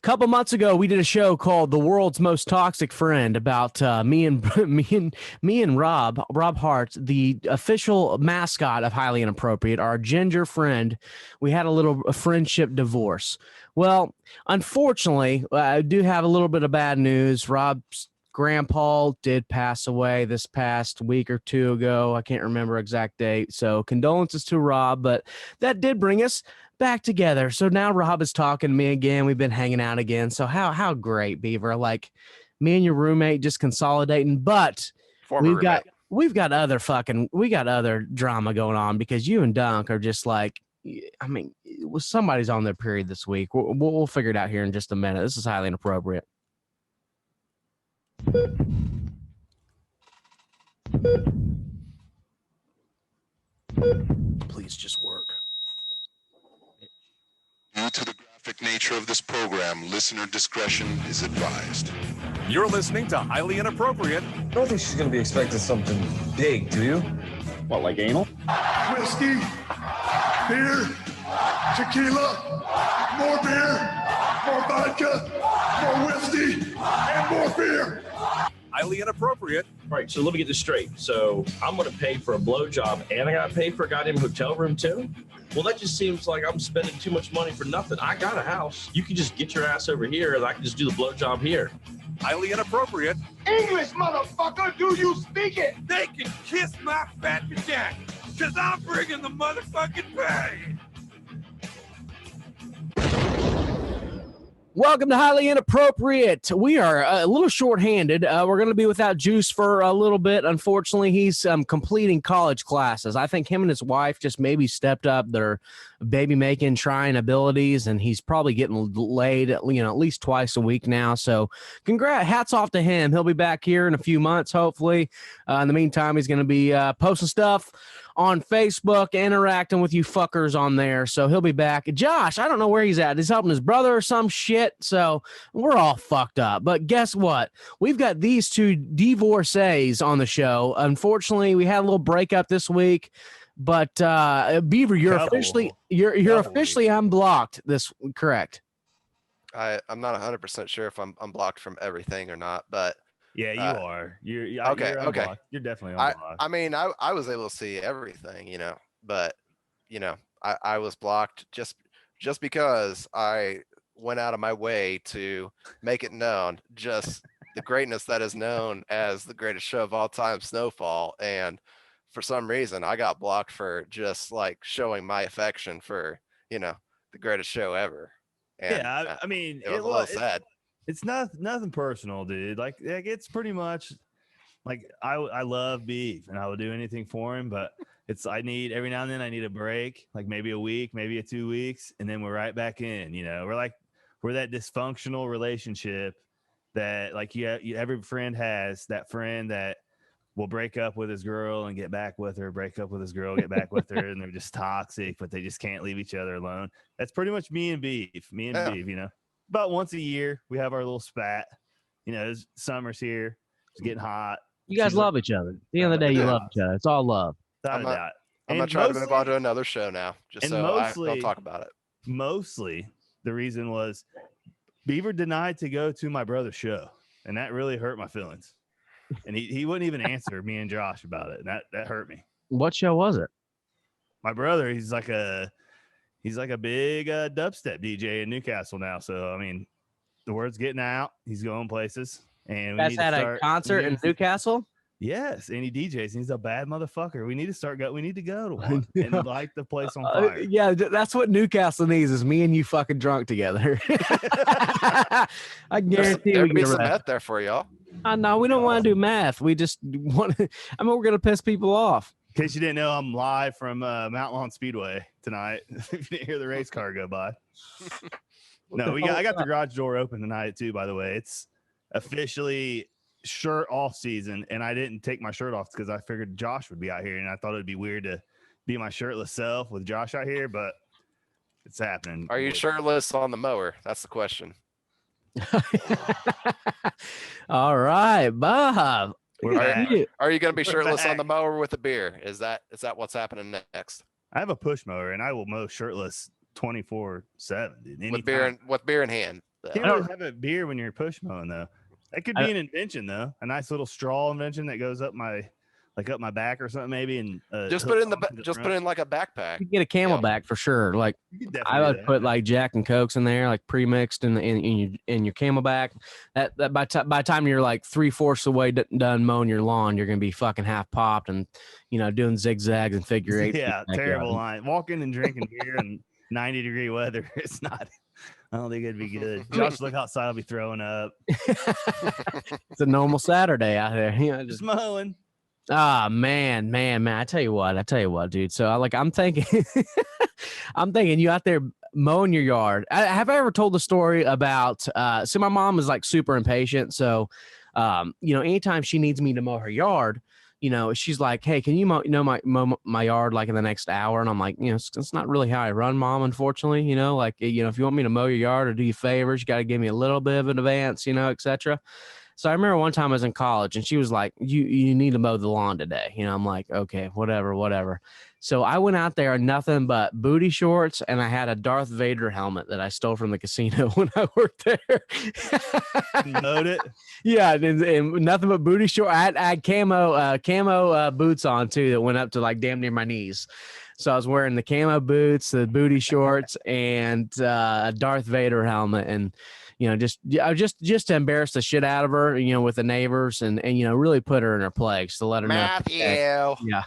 couple months ago, we did a show called "The World's Most Toxic Friend" about me and Rob Hart, the official mascot of Highly Inappropriate, our ginger friend. We had a friendship divorce. Well, unfortunately, I do have a little bit of bad news. Rob's grandpa did pass away this past week or two ago. I can't remember exact date. So condolences to Rob, but that did bring us back together. So now Rob is talking to me again. We've been hanging out again. So how great, Beaver. Like me and your roommate just consolidating, but we've got other drama going on because you and Dunk are just like, I mean, somebody's on their period this week. We'll figure it out here in just a minute. This is Highly Inappropriate. Please just work. Due to the graphic nature of this program, listener discretion is advised. You're listening to Highly Inappropriate. I don't think she's going to be expecting something big, do you? What, like anal? Whiskey, beer, tequila, more beer, more vodka, more whiskey, and more beer. Highly Inappropriate. Right, so let me get this straight. So I'm going to pay for a blowjob and I got to pay for a goddamn hotel room too? Well, that just seems like I'm spending too much money for nothing. I got a house. You can just get your ass over here and I can just do the blowjob here. Highly Inappropriate. English, motherfucker, do you speak it? They can kiss my fat vagina, because I'm bringing the motherfucking pay. Welcome to Highly Inappropriate. We are a little short-handed. We're going to be without Juice for a little bit. Unfortunately, he's completing college classes. I think him and his wife just maybe stepped up their baby-making, trying abilities, and he's probably getting laid, at least twice a week now. So congrats, hats off to him. He'll be back here in a few months, hopefully. In the meantime, he's going to be posting stuff on Facebook, interacting with you fuckers on there. So he'll be back. Josh, I don't know where he's at. He's helping his brother or some shit. So we're all fucked up. But guess what? We've got these two divorcees on the show. Unfortunately, we had a little breakup this week. But Beaver, you're officially unblocked. This correct? I'm not 100% sure if I'm unblocked from everything or not, but yeah, you are. You're okay. You're definitely unblocked. I mean, I was able to see everything, but I was blocked just because I went out of my way to make it known just the greatness that is known as the greatest show of all time, Snowfall, and for some reason I got blocked for just like showing my affection for the greatest show ever. And, yeah, I mean, it was a little sad. It's nothing personal, dude. Like it's pretty much like I love Beef and I will do anything for him, but every now and then I need a break, like maybe a week, maybe 2 weeks, and then we're right back in. We're that dysfunctional relationship that like every friend has that friend that will break up with his girl and get back with her, break up with his girl, get back with her, and they're just toxic, but they just can't leave each other alone. That's pretty much me and Beef. Beef, About once a year, we have our little spat. Summer's here. It's getting hot. You guys love each other. At the end of the day, you love each other. It's all love. I'm not trying to move on to another show now, just so I don't talk about it. Mostly, the reason was Beaver denied to go to my brother's show, and that really hurt my feelings. And he wouldn't even answer me and Josh about it. And that hurt me. What show was it? My brother, he's like a big dubstep DJ in Newcastle now. So, I mean, the word's getting out. He's going places. And we guys had a concert in Newcastle? Yes. And he DJs. And he's a bad motherfucker. We need to go to one and light the place on fire. Yeah, that's what Newcastle needs is me and you fucking drunk together. I guarantee there'd be some meth there for y'all. No, we don't want to do math. We just want to, we're going to piss people off. In case you didn't know, I'm live from Mount Lawn Speedway tonight. If you didn't hear the race car go by. No, I got the garage door open tonight too, by the way. It's officially shirt off season, and I didn't take my shirt off because I figured Josh would be out here, and I thought it'd be weird to be my shirtless self with Josh out here, but it's happening. Are you shirtless on the mower? That's the question. All right, Bob. Are you going to be shirtless on the mower with a beer? Is that what's happening next? I have a push mower, and I will mow shirtless 24/7, dude. With beer in hand. Can't really have a beer when you're push mowing though. That could be an invention though. A nice little straw invention that goes up my back or something maybe, and just put it in put it in like a backpack. You get a Camelback for sure. Like I would put like Jack and Cokes in there, like pre-mixed in your Camelback. That by the time you're like 3/4 the way done mowing your lawn, you're gonna be fucking half popped and doing zigzags and figure eight. Yeah, terrible line. Walking and drinking beer in 90-degree weather. It's not. I don't think it'd be good. Josh, look outside. I'll be throwing up. It's a normal Saturday out there. Just mowing. Ah, man. I tell you what, dude. So I'm thinking, you out there mowing your yard. Have I ever told the story about, so my mom is like super impatient. So, anytime she needs me to mow her yard, she's like, hey, can you mow my yard like in the next hour? And I'm like, it's not really how I run, Mom, unfortunately, if you want me to mow your yard or do you favors, you got to give me a little bit of an advance, etc. So I remember one time I was in college and she was like, you need to mow the lawn today. I'm like, okay, whatever. So I went out there in nothing but booty shorts and I had a Darth Vader helmet that I stole from the casino when I worked there. Mowed it? Yeah, and nothing but booty shorts. I had camo boots on too that went up to like damn near my knees. So I was wearing the camo boots, the booty shorts, and a Darth Vader helmet, and just to embarrass the shit out of her, with the neighbors, and really put her in her place to let her Matthew. know. Yeah.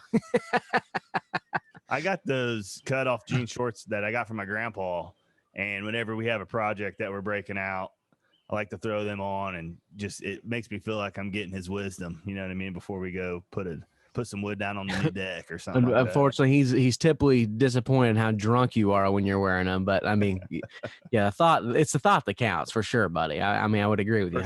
I got those cut off jean shorts that I got from my grandpa, and whenever we have a project that we're breaking out, I like to throw them on, and it makes me feel like I'm getting his wisdom. You know what I mean? Before we go put some wood down on the new deck or something. Unfortunately, he's typically disappointed how drunk you are when you're wearing them. But I mean, yeah, it's the thought that counts for sure, buddy. I mean, I would agree with you.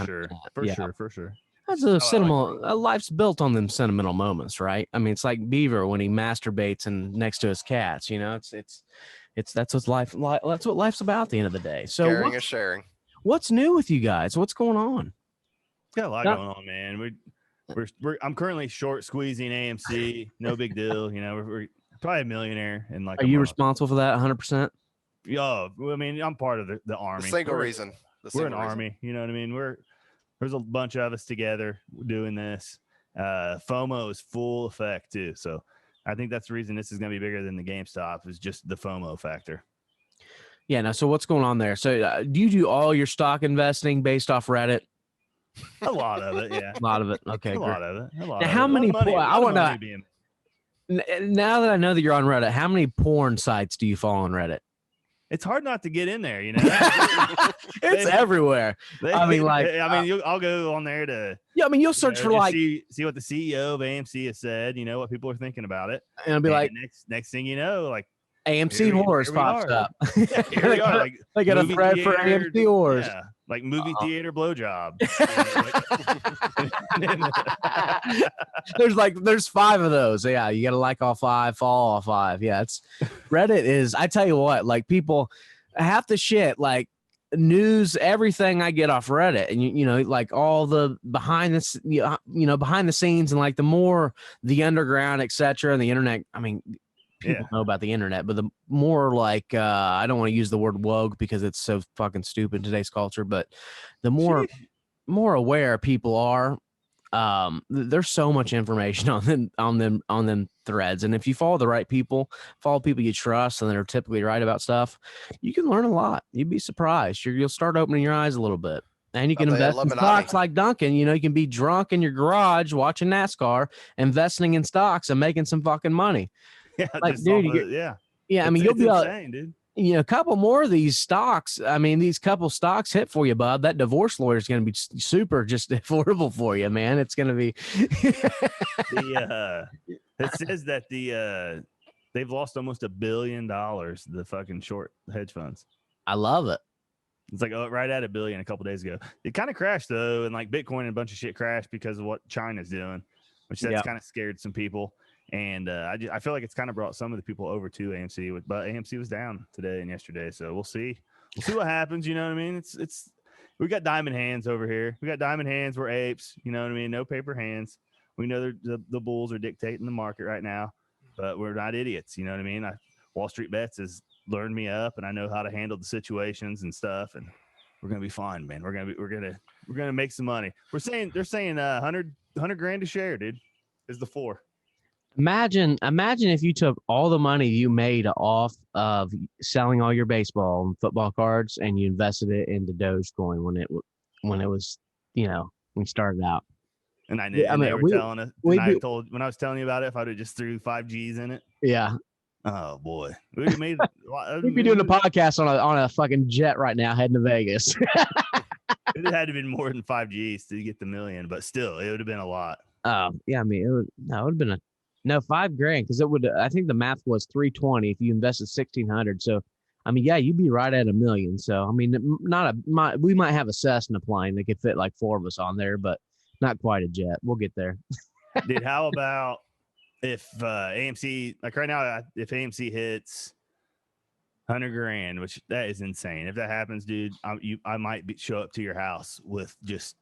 For sure. That's a sentimental. Life's built on them sentimental moments, right? I mean, it's like Beaver when he masturbates and next to his cats. That's what life's about at the end of the day. So caring is sharing. What's new with you guys? What's going on? Got a lot going on, man. I'm currently short squeezing AMC. No big deal. We're probably a millionaire. And like, are you responsible for that 100%? Yeah. I mean, I'm part of the army. The single reason. We're an army. You know what I mean? There's a bunch of us together doing this. FOMO is full effect too. So I think that's the reason this is going to be bigger than the GameStop is just the FOMO factor. Yeah. No. So what's going on there? So do you do all your stock investing based off Reddit? A lot of it, yeah. A lot of it. Okay. A lot of it. Now, how many? I want to. Now that I know that you're on Reddit, how many porn sites do you follow on Reddit? It's hard not to get in there, It's everywhere. I'll go on there to. Yeah, I mean, you'll search for like see what the CEO of AMC has said. What people are thinking about it, and it'll be like next thing you know, like AMC Wars pops up. Here we are. They got a thread for AMC Wars. Yeah, like movie theater blowjob. There's 5 of those. Yeah, you got to like all 5, follow all 5. Yeah, Reddit is. I tell you what, like people, half the shit, like news, everything I get off Reddit, and like all the behind the scenes, and like the more the underground, etc., and the internet. I mean. People know about the internet, but the more like I don't want to use the word woke because it's so fucking stupid in today's culture, but the more aware people are, there's so much information on them threads, and if you follow the right people, follow people you trust and that are typically right about stuff, you can learn a lot. You'd be surprised. You'll start opening your eyes a little bit. And you can invest in stocks like Duncan. You can be drunk in your garage watching NASCAR, investing in stocks and making some fucking money. Yeah, like, dude, yeah. I mean, you'll be insane, dude. A couple more of these stocks. I mean, these couple stocks hit for you, bud. That divorce lawyer is going to be super just affordable for you, man. It's going to be. It says that they've lost almost $1 billion. The fucking short hedge funds. I love it. It's like right at $1 billion a couple days ago. It kind of crashed though, and like Bitcoin and a bunch of shit crashed because of what China's doing, which that's kind of scared some people. And I feel like it's kind of brought some of the people over to AMC, but AMC was down today and yesterday, so we'll see what happens. You know what I mean? It's we got diamond hands over here. We got diamond hands. We're apes. You know what I mean? No paper hands. We know the bulls are dictating the market right now, but we're not idiots. You know what I mean? Wall Street Bets has learned me up, and I know how to handle the situations and stuff. And we're gonna be fine, man. We're gonna make some money. They're saying 100 grand to share, dude. Is the 4. Imagine if you took all the money you made off of selling all your baseball and football cards and you invested it into Dogecoin when it was, when you started out. And I knew. Yeah, they were telling us. When I was telling you about it, if I'd have just threw 5 G's in it. Yeah. Oh boy, we'd be doing a podcast on a fucking jet right now, heading to Vegas. It had to have been more than 5 G's to get the million, but still, it would have been a lot. Oh yeah, I mean, it would have been $5 grand because it would. I think the math was 320 if you invested 1,600. So, I mean, yeah, you'd be right at $1 million. So, I mean, we might have a Cessna plane that could fit like 4 of us on there, but not quite a jet. We'll get there. Dude, how about if AMC, like right now, if AMC hits 100 grand, which that is insane. If that happens, dude, I might show up to your house with just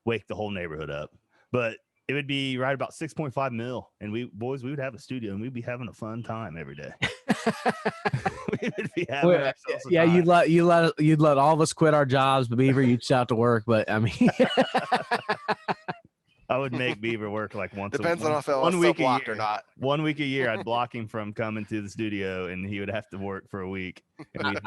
wake the whole neighborhood up. But it would be right about 6.5 mil, and we would have a studio, and we'd be having a fun time every day. We would be having ourselves a time. you'd let all of us quit our jobs, but Beaver, you'd shout to work. But I mean, I would make Beaver work like once. Depends on if it was blocked or not. 1 week a year, I'd block him from coming to the studio, and he would have to work for a week. And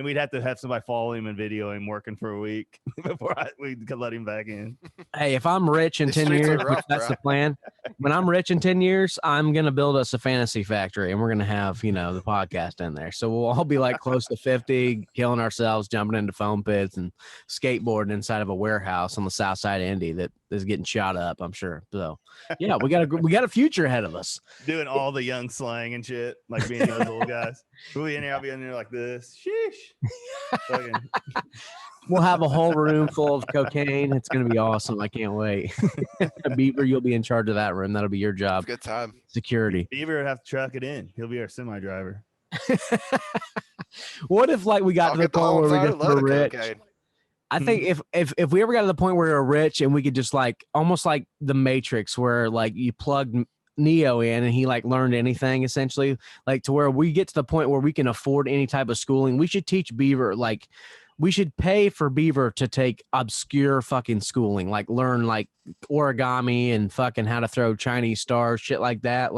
we'd have to have somebody follow him and video him working for a week before we could let him back in. Hey, if I'm rich in 10 years, that's the plan. When I'm rich in 10 years, I'm gonna build us a fantasy factory, and we're gonna have the podcast in there. So we'll all be like close to 50, killing ourselves, jumping into foam pits, and skateboarding inside of a warehouse on the south side of Indy that is getting shot up, I'm sure. So yeah, we got a future ahead of us. Doing all the young slang and shit, like being those old guys. We'll be in there, I'll be in there like this. Sheesh. We'll have a whole room full of cocaine. It's gonna be awesome. I can't wait. Beaver, you'll be in charge of that room. That'll be your job. Good time. Security. Beaver would have to truck it in. He'll be our semi driver. What if we got to the point where we just were rich? Cocaine. I think if we ever got to the point where we were rich and we could just almost like the Matrix, where you plugged Neo in and he learned anything essentially, to where we get to the point where we can afford any type of schooling. We should teach Beaver we should pay for Beaver to take obscure fucking schooling, learn origami and fucking how to throw Chinese stars, shit like that,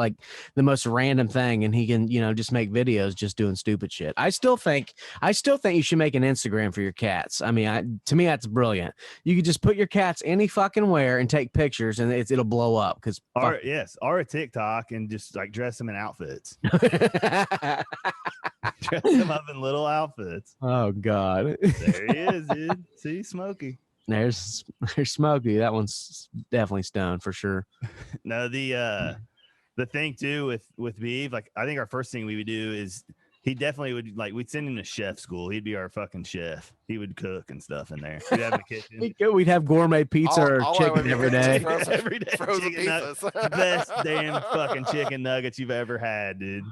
the most random thing. And he can, just make videos just doing stupid shit. I still think you should make an Instagram for your cats. I mean, to me, that's brilliant. You could just put your cats any fucking where and take pictures and it'll blow up. Or a TikTok and just dress them in outfits. Dress them up in little outfits. Oh God. There he is, dude. See, Smokey. There's Smokey. That one's definitely stoned for sure. No, the thing too with Beav, I think our first thing we would do is he definitely would we'd send him to chef school. He'd be our fucking chef. He would cook and stuff in there. We'd have a kitchen. We'd have gourmet pizza or chicken every day. Every day. Best damn fucking chicken nuggets you've ever had, dude.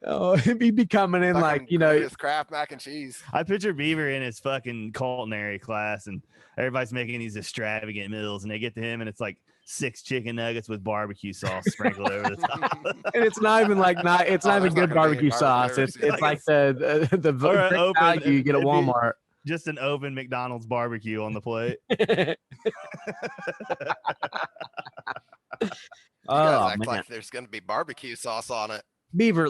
Oh, he'd be coming in his Kraft mac and cheese. I picture Beaver in his fucking culinary class, and everybody's making these extravagant meals, and they get to him, and it's 6 chicken nuggets with barbecue sauce sprinkled over the top. And it's not even it's not even good barbecue sauce. It's like the value you get at Walmart. Just an open McDonald's barbecue on the plate. You guys act like there's going to be barbecue sauce on it. Beaver,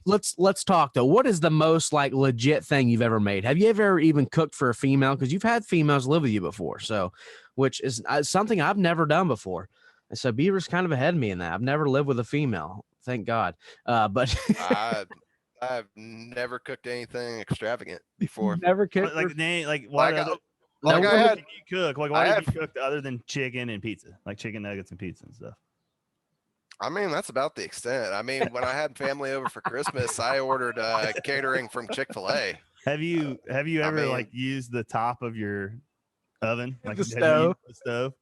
let's talk though. What is the most legit thing you've ever made? Have you ever even cooked for a female? Because you've had females live with you before, so which is something I've never done before. And so Beaver's kind of ahead of me in that. I've never lived with a female, thank God. But I've never cooked anything extravagant before. Never cooked. Why did you cook? Why did you cook other than chicken and pizza, chicken nuggets and pizza and stuff? I mean, that's about the extent. I mean, when I had family over for Christmas, I ordered catering from Chick-fil-A. Have you ever used the top of your oven, the stove? The stove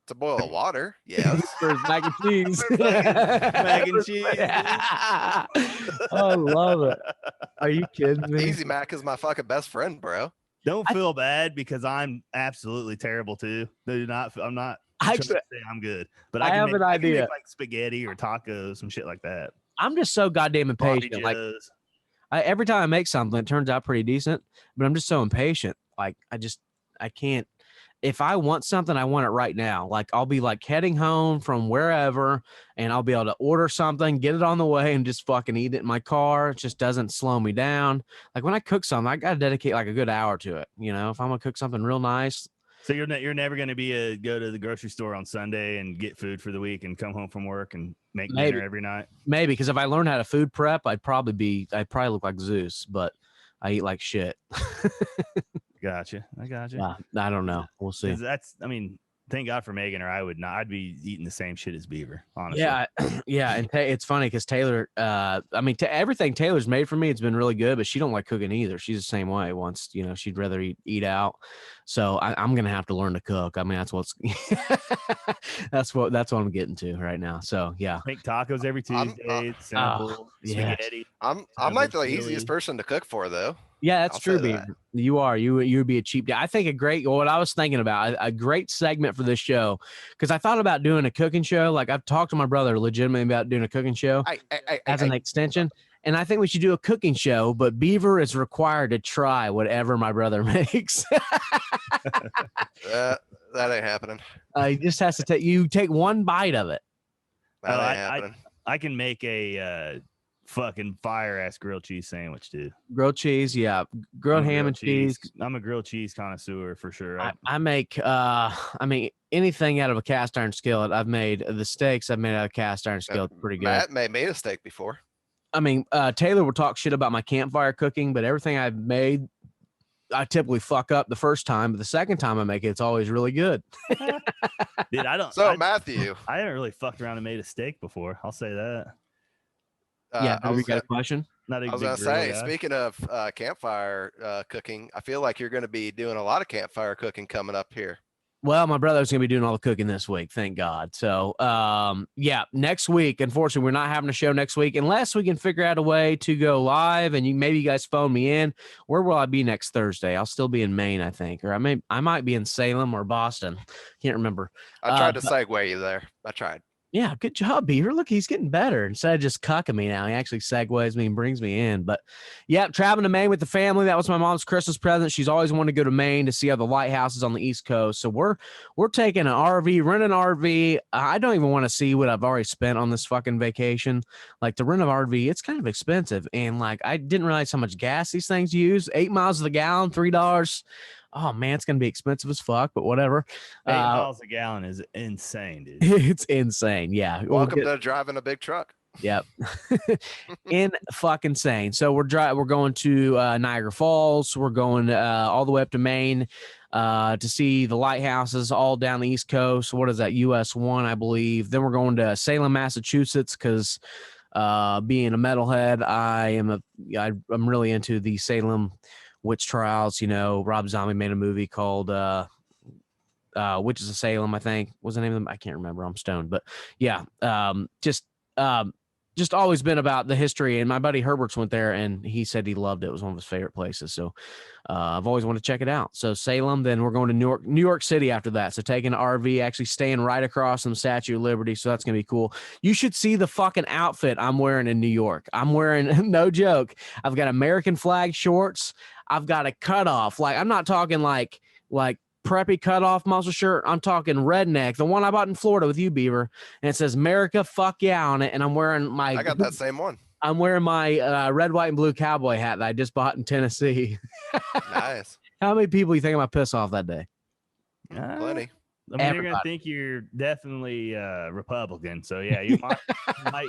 to boil water? Yes. For mac and cheese. Mac and cheese. I love it. Are you kidding me? Easy Mac is my fucking best friend, bro. Don't feel bad because I'm absolutely terrible too. I'm not. I'm good, but I have an idea. I can make spaghetti or tacos, some shit like that. I'm just so goddamn impatient. Every time I make something, it turns out pretty decent, but I'm just so impatient. Like I can't. If I want something, I want it right now. Like I'll be like heading home from wherever and I'll be able to order something, get it on the way and just fucking eat it in my car. It just doesn't slow me down. Like when I cook something, I got to dedicate like a good hour to it. You know, if I'm going to cook something real nice. So you're never going to go to the grocery store on Sunday and get food for the week and come home from work and make dinner every night? Maybe. Because if I learned how to food prep, I'd probably look like Zeus, but I eat like shit. Gotcha. I gotcha. I don't know. We'll see. Thank God for Megan, or I would not. I'd be eating the same shit as Beaver, honestly. Yeah. Yeah. And it's funny because Taylor, everything Taylor's made for me, it's been really good, but she don't like cooking either. She's the same way. Once, she'd rather eat out. So I'm going to have to learn to cook. I mean, that's what I'm getting to right now. So yeah. Make tacos every Tuesday. Spaghetti. I'm like the easiest person to cook for though. Yeah, that's true, Beaver. You are. You would be a cheap guy. I think what I was thinking about, a great segment for this show, because I thought about doing a cooking show. Like I've talked to my brother legitimately about doing a cooking show as an extension. And I think we should do a cooking show, but Beaver is required to try whatever my brother makes. That ain't happening. He just has to take one bite of it. That ain't happening. I can make a fucking fire ass grilled cheese sandwich, dude. Grilled cheese, yeah. Grilled ham and cheese. I'm a grilled cheese connoisseur for sure. I make anything out of a cast iron skillet. I've made the steaks I've made out of cast iron skillet pretty good. Matt made a steak before. Taylor will talk shit about my campfire cooking, but everything I've made, I typically fuck up the first time, but the second time I make it, it's always really good. Dude, Matthew, I haven't really fucked around and made a steak before. I'll say that. We got a question. I was gonna say, speaking of campfire cooking, I feel like you're going to be doing a lot of campfire cooking coming up here. Well, my brother's going to be doing all the cooking this week, thank God. So, next week, unfortunately, we're not having a show next week unless we can figure out a way to go live and maybe you guys phone me in. Where will I be next Thursday? I'll still be in Maine, I think, or I might be in Salem or Boston. Can't remember. I tried to segue you there. I tried. Yeah, good job, Beaver. Look, he's getting better. Instead of just cucking me now, he actually segues me and brings me in. But yeah, traveling to Maine with the family. That was my mom's Christmas present. She's always wanted to go to Maine to see all the lighthouses on the East Coast. So we're taking an RV, rent an RV. I don't even want to see what I've already spent on this fucking vacation. Like to rent an RV, it's kind of expensive. And like I didn't realize how much gas these things use. 8 miles to the gallon, $3. Oh man, it's gonna be expensive as fuck, but whatever. 8 miles a gallon is insane, dude. It's insane. Yeah. Welcome to driving a big truck. Yep. In fucking insane. So we're going to Niagara Falls. We're going all the way up to Maine to see the lighthouses all down the East Coast. What is that? US 1, I believe. Then we're going to Salem, Massachusetts, because being a metalhead, I'm really into the Salem witch trials. Rob Zombie made a movie called Witches of Salem, I think was the name of them. I can't remember. I'm stoned, but yeah, just always been about the history. And my buddy Herbert's went there and he said he loved it. It was one of his favorite places. So I've always wanted to check it out. So Salem, then we're going to New York City after that. So taking an RV, actually staying right across from the Statue of Liberty. So that's going to be cool. You should see the fucking outfit I'm wearing in New York. I'm wearing, no joke, I've got American flag shorts. I've got a cutoff. Like, I'm not talking like preppy cutoff muscle shirt. I'm talking redneck, the one I bought in Florida with you, Beaver, and it says "America, fuck yeah" on it. And I'm wearing I got that same one. I'm wearing my red, white, and blue cowboy hat that I just bought in Tennessee. Nice. How many people do you think I'm gonna piss off that day? Plenty. They're gonna think you're definitely Republican. So yeah, you might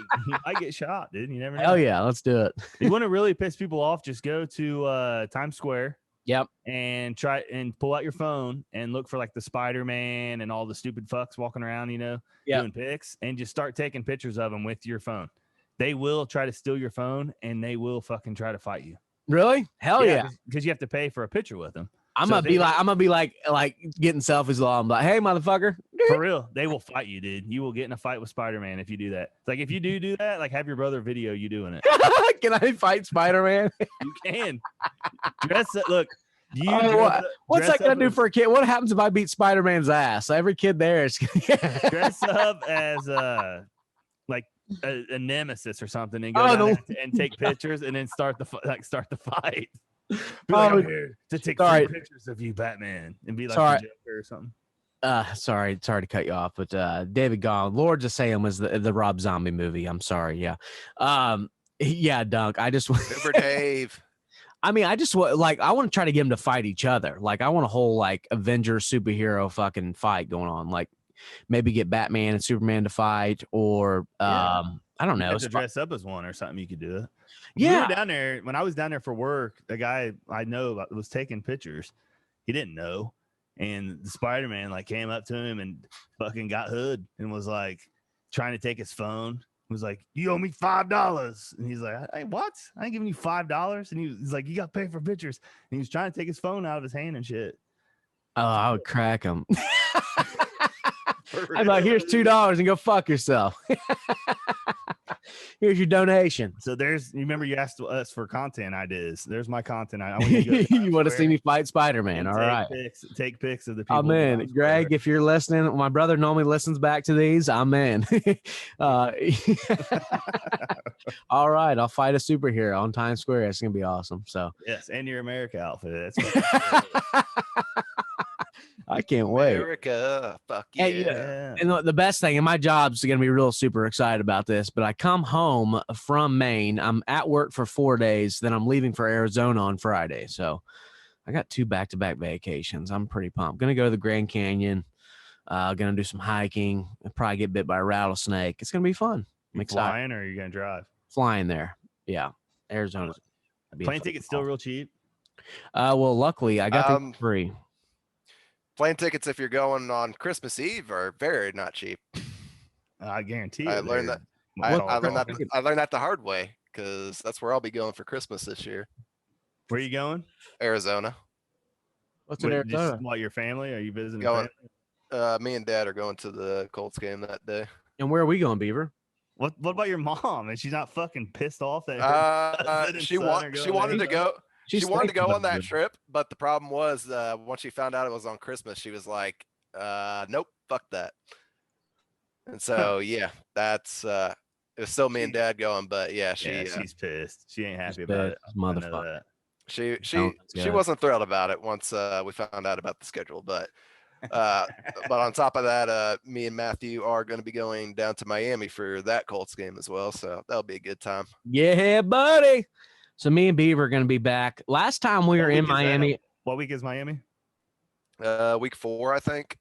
get shot, dude. You never know. Hell yeah, let's do it. You want to really piss people off? Just go to Times Square. Yep. And try and pull out your phone and look for like the Spider-Man and all the stupid fucks walking around, doing pics, and just start taking pictures of them with your phone. They will try to steal your phone and they will fucking try to fight you. Really? Hell yeah. Because you have to pay for a picture with them. I'm gonna be like getting selfies. I'm like, hey, motherfucker. For real, they will fight you, dude. You will get in a fight with Spider-Man if you do that. It's like if you do that, like have your brother video you doing it. Can I fight Spider-Man? You can. Dress up. Look. What's that gonna do for a kid? What happens if I beat Spider-Man's ass? Every kid there is dress up as a nemesis or something and go Oh, down there and take pictures and then start the fight. Be like, Oh, I'm here to take sorry. 3 pictures of you, Batman, and be like Sorry. the Joker or something. Sorry to cut you off, but David Gone, Lords of Salem was the Rob Zombie movie. I'm sorry. Yeah. Yeah, Dunk. I just Uber Dave. I mean, I just like I want to try to get them to fight each other. Like I want a whole like Avengers superhero fucking fight going on. Like maybe get Batman and Superman to fight, or I don't know, to dress up as one or something. You could do it. Yeah. We were down there when I was down there for work. The guy I know was taking pictures. He didn't know, and the Spider-Man like came up to him and fucking got hood and was like trying to take his phone. Was like, you owe me $5, and he's like, hey, what? I ain't giving you $5. And he's like, you got to pay for pictures. And he was trying to take his phone out of his hand and shit. Oh, I would crack him. I'm like, here's $2 and go fuck yourself. Here's your donation. So you remember you asked us for content ideas. There's my content. I want you want to see me fight Spider-Man. All right. Take pics of the people. Oh, man. Greg, if you're listening, my brother normally listens back to these. I'm in. All right. I'll fight a superhero on Times Square. It's going to be awesome. So, yes. And your America outfit. That's I can't wait. America, fuck yeah. And the best thing, and my job's going to be real super excited about this, but I come home from Maine. I'm at work for 4 days. Then I'm leaving for Arizona on Friday. So I got 2 back-to-back vacations. I'm pretty pumped. Going to go to the Grand Canyon. Going to do some hiking. I'll probably get bit by a rattlesnake. It's going to be fun. I'm excited. Flying or are you going to drive? Flying there. Yeah. Arizona's. Plane ticket's still real cheap? Well, luckily, I got them free. Plane tickets, if you're going on Christmas Eve, are very not cheap. I guarantee I learned that. I learned that the hard way because that's where I'll be going for Christmas this year. Where are you going? Arizona. What's in Arizona? What, your family? Are you visiting? Me and Dad are going to the Colts game that day. And where are we going, Beaver? What about your mom? And she's not fucking pissed off that she wanted to go. She wanted to go on that trip, but the problem was once she found out it was on Christmas, she was like, nope, fuck that. And so, yeah, that's it was still me and Dad going, but yeah, she's pissed. She ain't happy about it. Motherfucker. She wasn't thrilled about it once we found out about the schedule, but on top of that, me and Matthew are going to be going down to Miami for that Colts game as well, so that'll be a good time. Yeah, buddy. So me and Beaver are going to be back. Last time we were in Miami. What week is Miami? Week 4, I think.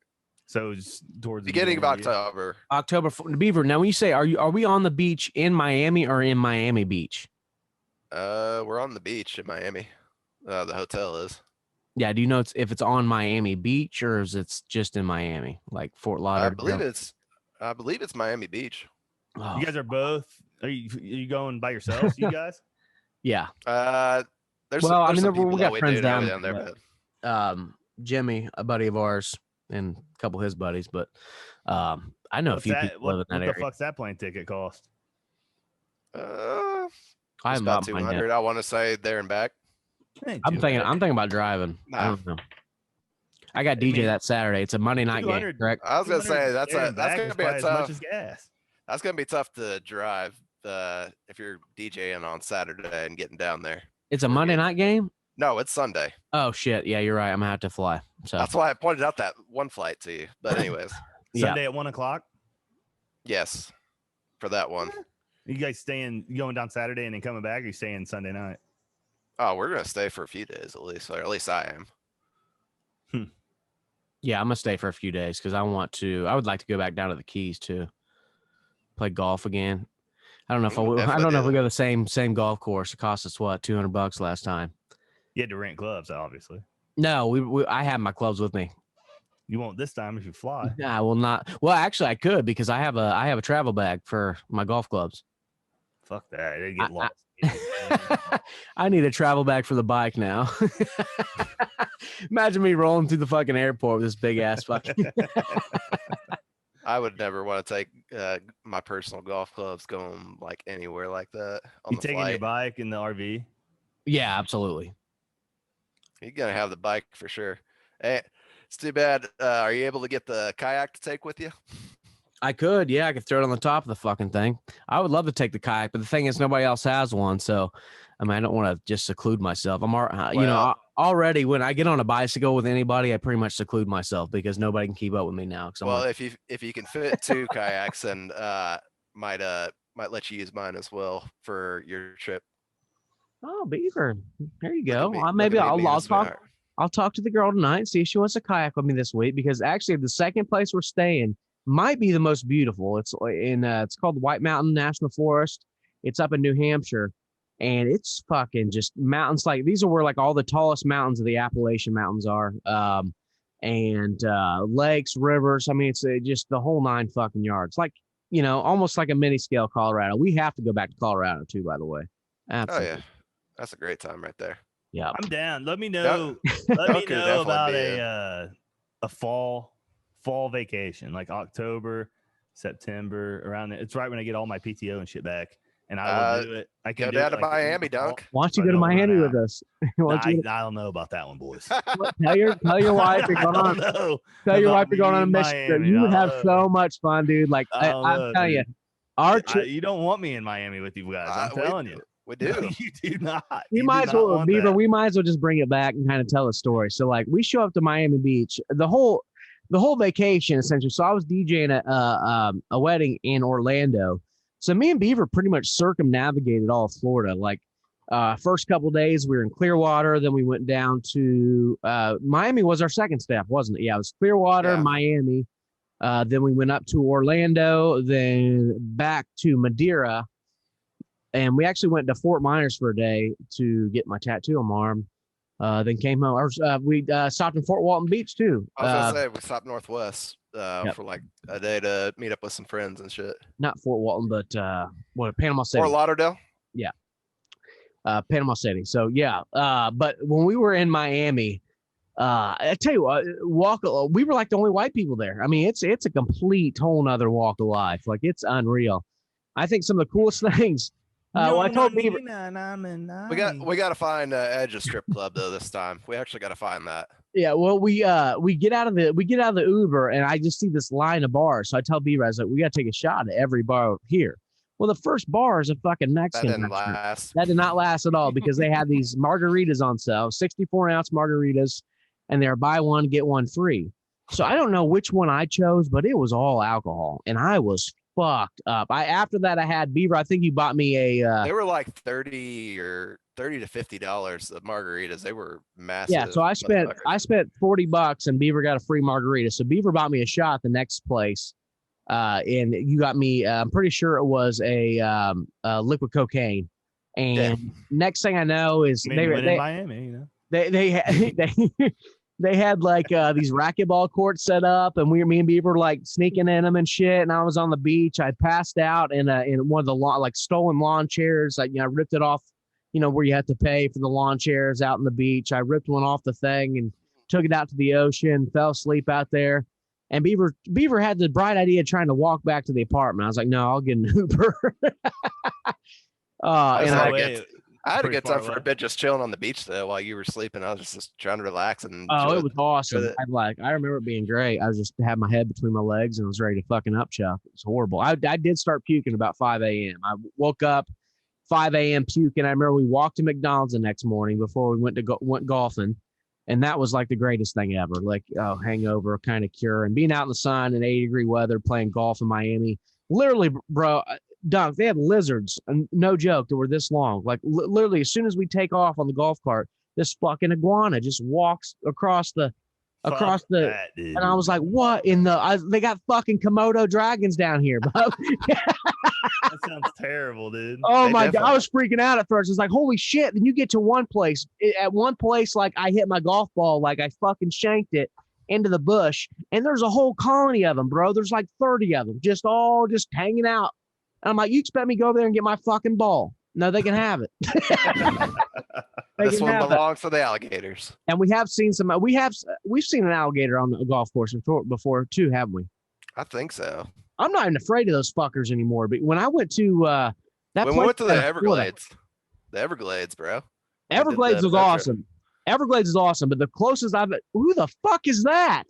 So it's towards the beginning of October. October. Beaver. Now, when you say, are we on the beach in Miami or in Miami Beach? We're on the beach in Miami. The hotel is. Yeah. Do you know if it's on Miami Beach or is it just in Miami, like Fort Lauderdale? I believe it's Miami Beach. Oh. You guys are both. Are you going by yourselves? You guys? Yeah. We got friends down there. But, Jimmy, a buddy of ours, and a couple of his buddies, but I know a few people live in that area. What the fuck's that plane ticket cost? I'm about 200. I want to say there and back. I'm thinking about driving. Nah. I don't know. I got DJ that Saturday. It's a Monday night game, correct? I was gonna say that's gonna be a tough. Gas. That's gonna be tough to drive if you're DJing on Saturday and getting down there. It's a Monday night game? No, it's Sunday. Oh shit! Yeah, you're right. I'm gonna have to fly. So that's why I pointed out that one flight to you. But anyways, Sunday at 1:00. Yes, for that one. You guys going down Saturday and then coming back? Or you staying Sunday night? Oh, we're gonna stay for a few days at least, or at least I am. Yeah, I'm gonna stay for a few days because I would like to go back down to the Keys too. Play golf again. I don't know if I don't know if we go to the same golf course. It cost us what, $200 last time. You had to rent clubs, obviously. No, I have my clubs with me. You won't this time if you fly. I will not. Well, actually, I could because I have a travel bag for my golf clubs. Fuck that! They get lost. I need a travel bag for the bike now. Imagine me rolling through the fucking airport with this big ass fucking. I would never want to take my personal golf clubs going like anywhere like that. You taking your bike in the RV? Yeah, absolutely. You're gonna have the bike for sure. Hey, it's too bad. Are you able to get the kayak to take with you? I could, yeah, I could throw it on the top of the fucking thing. I would love to take the kayak, but the thing is, nobody else has one. So, I mean, I don't want to just seclude myself. Already when I get on a bicycle with anybody, I pretty much seclude myself because nobody can keep up with me now. Well, if you can fit 2 kayaks, and might let you use mine as well for your trip. Oh, Beaver, there you go. Look at me, Maybe look at me being a I'll talk. sweetheart. I'll talk to the girl tonight and see if she wants to kayak with me this week, because actually the second place we're staying might be the most beautiful. It's called the White Mountain National Forest. It's up in New Hampshire, and it's fucking just mountains. Like, these are where like all the tallest mountains of the Appalachian Mountains are. And lakes, rivers. I mean, it's just the whole 9 fucking yards. Like, almost like a mini scale Colorado. We have to go back to Colorado too, by the way. Absolutely. Oh yeah, that's a great time right there. Yeah, I'm down. Let me know. Let me know about a fall vacation, like October, September, around there. It's right when I get all my PTO and shit back, and I will do it. I can go down to Miami, Dunk. Why don't you go to Miami with us? I don't know about that one, boys. Tell your wife you're going on. Tell your wife you're going on a mission trip. You would have so much fun, dude. Like, I'm telling you, you don't want me in Miami with you guys. I'm telling you. We do. You do not. We might as well, Beaver. We might as well just bring it back and kind of tell a story. So, like, we show up to Miami Beach, the whole vacation essentially. So I was DJing at a wedding in Orlando. So me and Beaver pretty much circumnavigated all of Florida. Like, first couple of days we were in Clearwater, then we went down to Miami was our second step, wasn't it? Yeah, it was Clearwater, Miami. Then we went up to Orlando, then back to Madeira. And we actually went to Fort Myers for a day to get my tattoo on my arm. Then came home. We stopped in Fort Walton Beach too. I was gonna say we stopped Northwest for like a day to meet up with some friends and shit. Not Fort Walton, but Panama City. Fort Lauderdale. Yeah, Panama City. So yeah, but when we were in Miami, I tell you what, we were like the only white people there. I mean, it's a complete whole nother walk of life. Like, it's unreal. I think some of the coolest things. I told Beaver, we got to find Edge's strip club though this time. We actually got to find that. Yeah, well, we get out of the Uber, and I just see this line of bars. So I tell Beaver, I was like, we got to take a shot at every bar here. Well, the first bar is a fucking Mexican. That didn't last. That did not last at all, because they had these margaritas on sale, 64-ounce margaritas, and they're buy one get one free. So I don't know which one I chose, but it was all alcohol, and I was fucked up. After that I had Beaver. I think you bought me a. They were like $30 to $50. The margaritas, they were massive. Yeah, so I spent $40, and Beaver got a free margarita. So Beaver bought me a shot the next place, and you got me. I'm pretty sure it was a liquid cocaine. And next thing I know is they in Miami. They had like these racquetball courts set up, and me and Beaver were like sneaking in them and shit. And I was on the beach. I passed out in one of the stolen lawn chairs. I ripped it off, where you have to pay for the lawn chairs out on the beach. I ripped one off the thing and took it out to the ocean. Fell asleep out there. And Beaver had the bright idea of trying to walk back to the apartment. I was like, no, I'll get an Uber. I had a good time for a bit just chilling on the beach though while you were sleeping. I was just trying to relax and it was awesome. I remember it being great. I was just had my head between my legs and was ready to fucking upchuck. It was horrible. I did start puking about 5 a.m. I woke up 5 a.m. puking. I remember we walked to McDonald's the next morning before we went golfing, and that was like the greatest thing ever. Like, hangover kind of cure, and being out in the sun in 80-degree weather playing golf in Miami. Literally, bro. Dunk, they had lizards, and no joke, that were this long. Like, literally, as soon as we take off on the golf cart, this fucking iguana just walks across the, and I was like, what in they got fucking Komodo dragons down here, bro. That sounds terrible, dude. Oh my God, I was freaking out at first. It's like, holy shit. Then you get to one place. At one place, like, I hit my golf ball, like I fucking shanked it into the bush, and there's a whole colony of them, bro. There's like 30 of them, just hanging out. And I'm like, you expect me to go there and get my fucking ball? No, they can have it. This one belongs to the alligators. And we have seen we've seen an alligator on a golf course before too, haven't we? I think so. I'm not even afraid of those fuckers anymore. But when I went to we went to the Everglades, bro. Everglades was awesome. Everglades is awesome, but the closest who the fuck is that?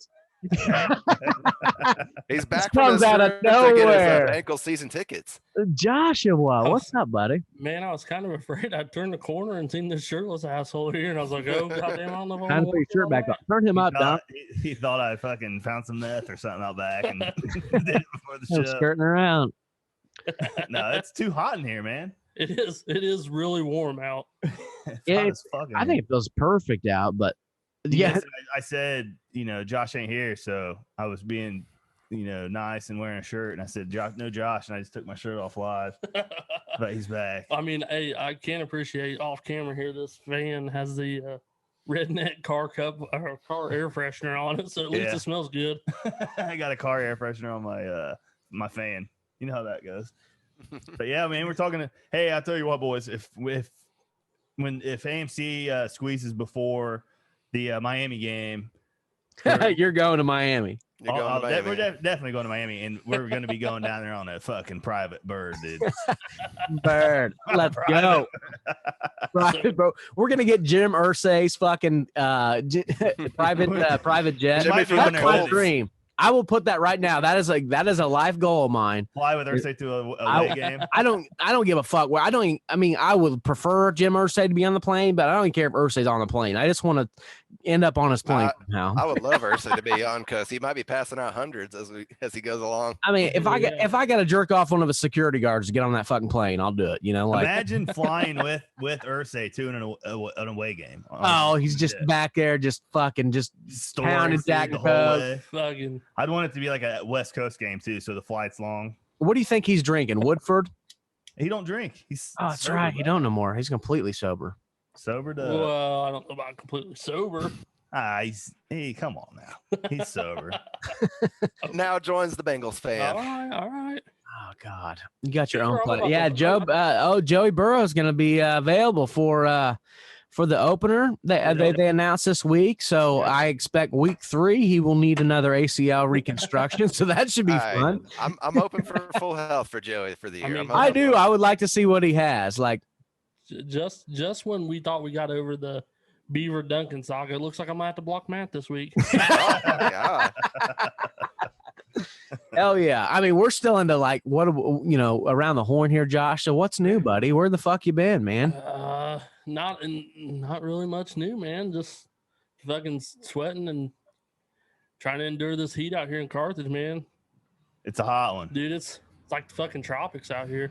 He's back comes from his out of trip to get his nowhere. ankle season tickets. Joshua, what's up, buddy? Man, I was kind of afraid. I turned the corner and seen this shirtless asshole here, and I was like, "Oh goddamn, I don't know if I Trying to want put your shirt back up. Turn him up, Doc. He thought I fucking found some meth or something out back and did it before the I'm show. skirting around. No, it's too hot in here, man. It is. It is really warm out. It's hot as fuck in I here. think it feels perfect out, but yeah, Listen, I said, Josh ain't here, so I was being, nice and wearing a shirt, and I said, Josh, no Josh, and I just took my shirt off live, but he's back. I mean, hey, I can't appreciate off camera here. This fan has the redneck car cup or car air freshener on it, so at least it smells good. I got a car air freshener on my my fan. You know how that goes. But yeah, man, we're talking. Hey, I tell you what, boys, if AMC squeezes before the Miami game, you're going to Miami. You're going to Miami. We're definitely going to Miami, and we're going to be going down there on a fucking private bird, dude. Bird, let's go. Private, bro. We're gonna get Jim Irsay's fucking private jet. Jimmy That's Fallon my Colts. dream. I will put that right now. That is a life goal of mine. Fly with Ursay to a away game. I don't give a fuck. Where I would prefer Jim Irsay to be on the plane, but I don't even care if Irsay's on the plane. I just want to end up on his plane somehow. I would love Ursay to be on because he might be passing out hundreds as he goes along. I mean, if I got to jerk off one of his security guards to get on that fucking plane, I'll do it. Imagine flying with Ursay to an away game. Oh, he's just back there, just pounding Jack the and whole Coke. way. Fucking. I'd want it to be like a West Coast game too, so the flight's long. What do you think he's drinking? Woodford? He don't drink. He's that's sober, right. He bro. don't no more. He's completely sober. Sober to. Well, I don't know about completely sober. Come on now. He's sober. Now joins the Bengals fan. All right. Oh God, you got your Yeah, own we're play. all Yeah, about Joey Burrow is going to be available for the opener. They announced this week, so I expect week 3 he will need another ACL reconstruction. So that should be fun. I'm hoping for full health for Joey for the year. I do. I would like to see what he has. Like just when we thought we got over the Beaver Duncan saga, it looks like I'm gonna have to block Matt this week. Yeah. Hell yeah. I mean, we're still into like around the horn here, Josh. So what's new, buddy? Where the fuck you been, man? Not really much new, man. Just fucking sweating and trying to endure this heat out here in Carthage, man. It's a hot one, dude. It's like the fucking tropics out here.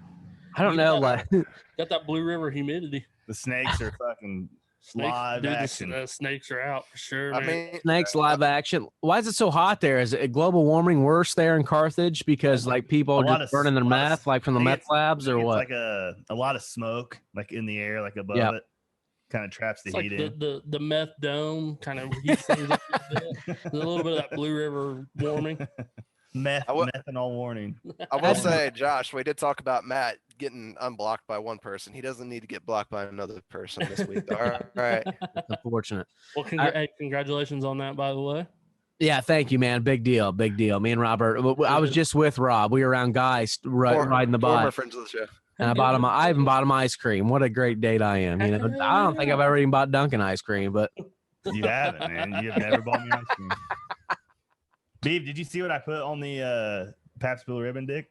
I don't know, got that Blue River humidity. The snakes are fucking live action. The snakes are out for sure. I man. mean, Snakes live action. Why is it so hot there? Is it global warming worse there in Carthage because like people are just burning their meth like from the meth labs or what? Like a lot of smoke like in the air, like above it, kind of traps the It's heat like in. the meth dome kind of heats things up a bit. A little bit of that Blue River warming. Methanol warning. I will say, Josh, we did talk about Matt getting unblocked by one person. He doesn't need to get blocked by another person this week. All right. That's unfortunate. Well, congratulations on that, by the way. Yeah, thank you, man. Big deal. Me and Robert. I was just with Rob. We were around guys riding the bike. Former friends of the show. And I even bought him ice cream. What a great date I am. I don't think I've ever even bought Dunkin' ice cream, but you haven't, man. You have never bought me ice cream. Beav, did you see what I put on the Pabst Blue Ribbon, Dick?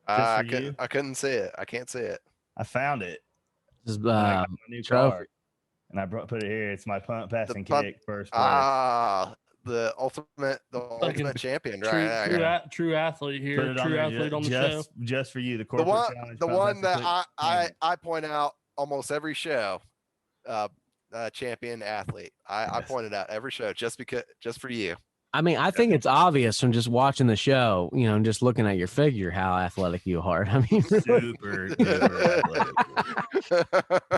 I couldn't see it. I can't see it. I found it. This is my new trophy. card, and I put it here. It's my punt, pass, and kick first place. The ultimate champion, right? True athlete here. Put it True athlete on the show. Just for you, the The one that I point out almost every show. Champion athlete. I pointed out every show just for you. I mean, I think it's obvious from just watching the show, and just looking at your figure, how athletic you are. I mean, super athletic.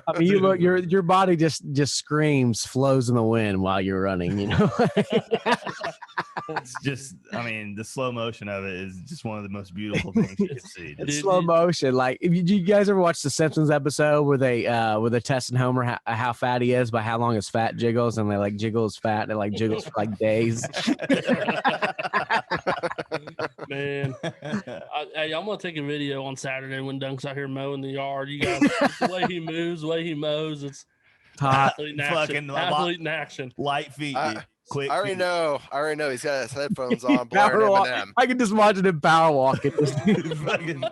I mean, you look, your body just screams, flows in the wind while you're running. It's just, I mean, the slow motion of it is just one of the most beautiful things you can see. It's slow motion. Like, if you guys ever watch the Simpsons episode where they're testing Homer how fat he is by how long his fat jiggles, and they like jiggle his fat, and it like jiggles for like days. Man, I'm gonna take a video on Saturday when Dunk's out here mowing the yard. You guys, the way he moves, the way he mows, it's hot. athlete in action. Athlete in action. Light feet. Quick. I already know. He's got his headphones on, Power blaring walk. Eminem. I can just imagine him power walking. Fucking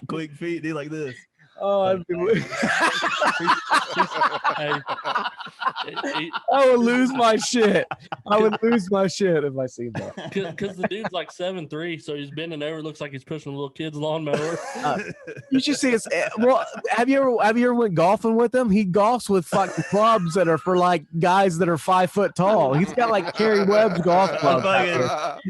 quick feet, dude, like this. Oh, Hey, I would lose my shit. I would lose my shit if I seen that. because the dude's like 7'3", so he's bending over. Looks like he's pushing a little kid's lawnmower. You should see his. Well, have you ever went golfing with him? He golfs with fucking clubs that are for like guys that are 5 foot tall. He's got like Kerry Webb's golf clubs.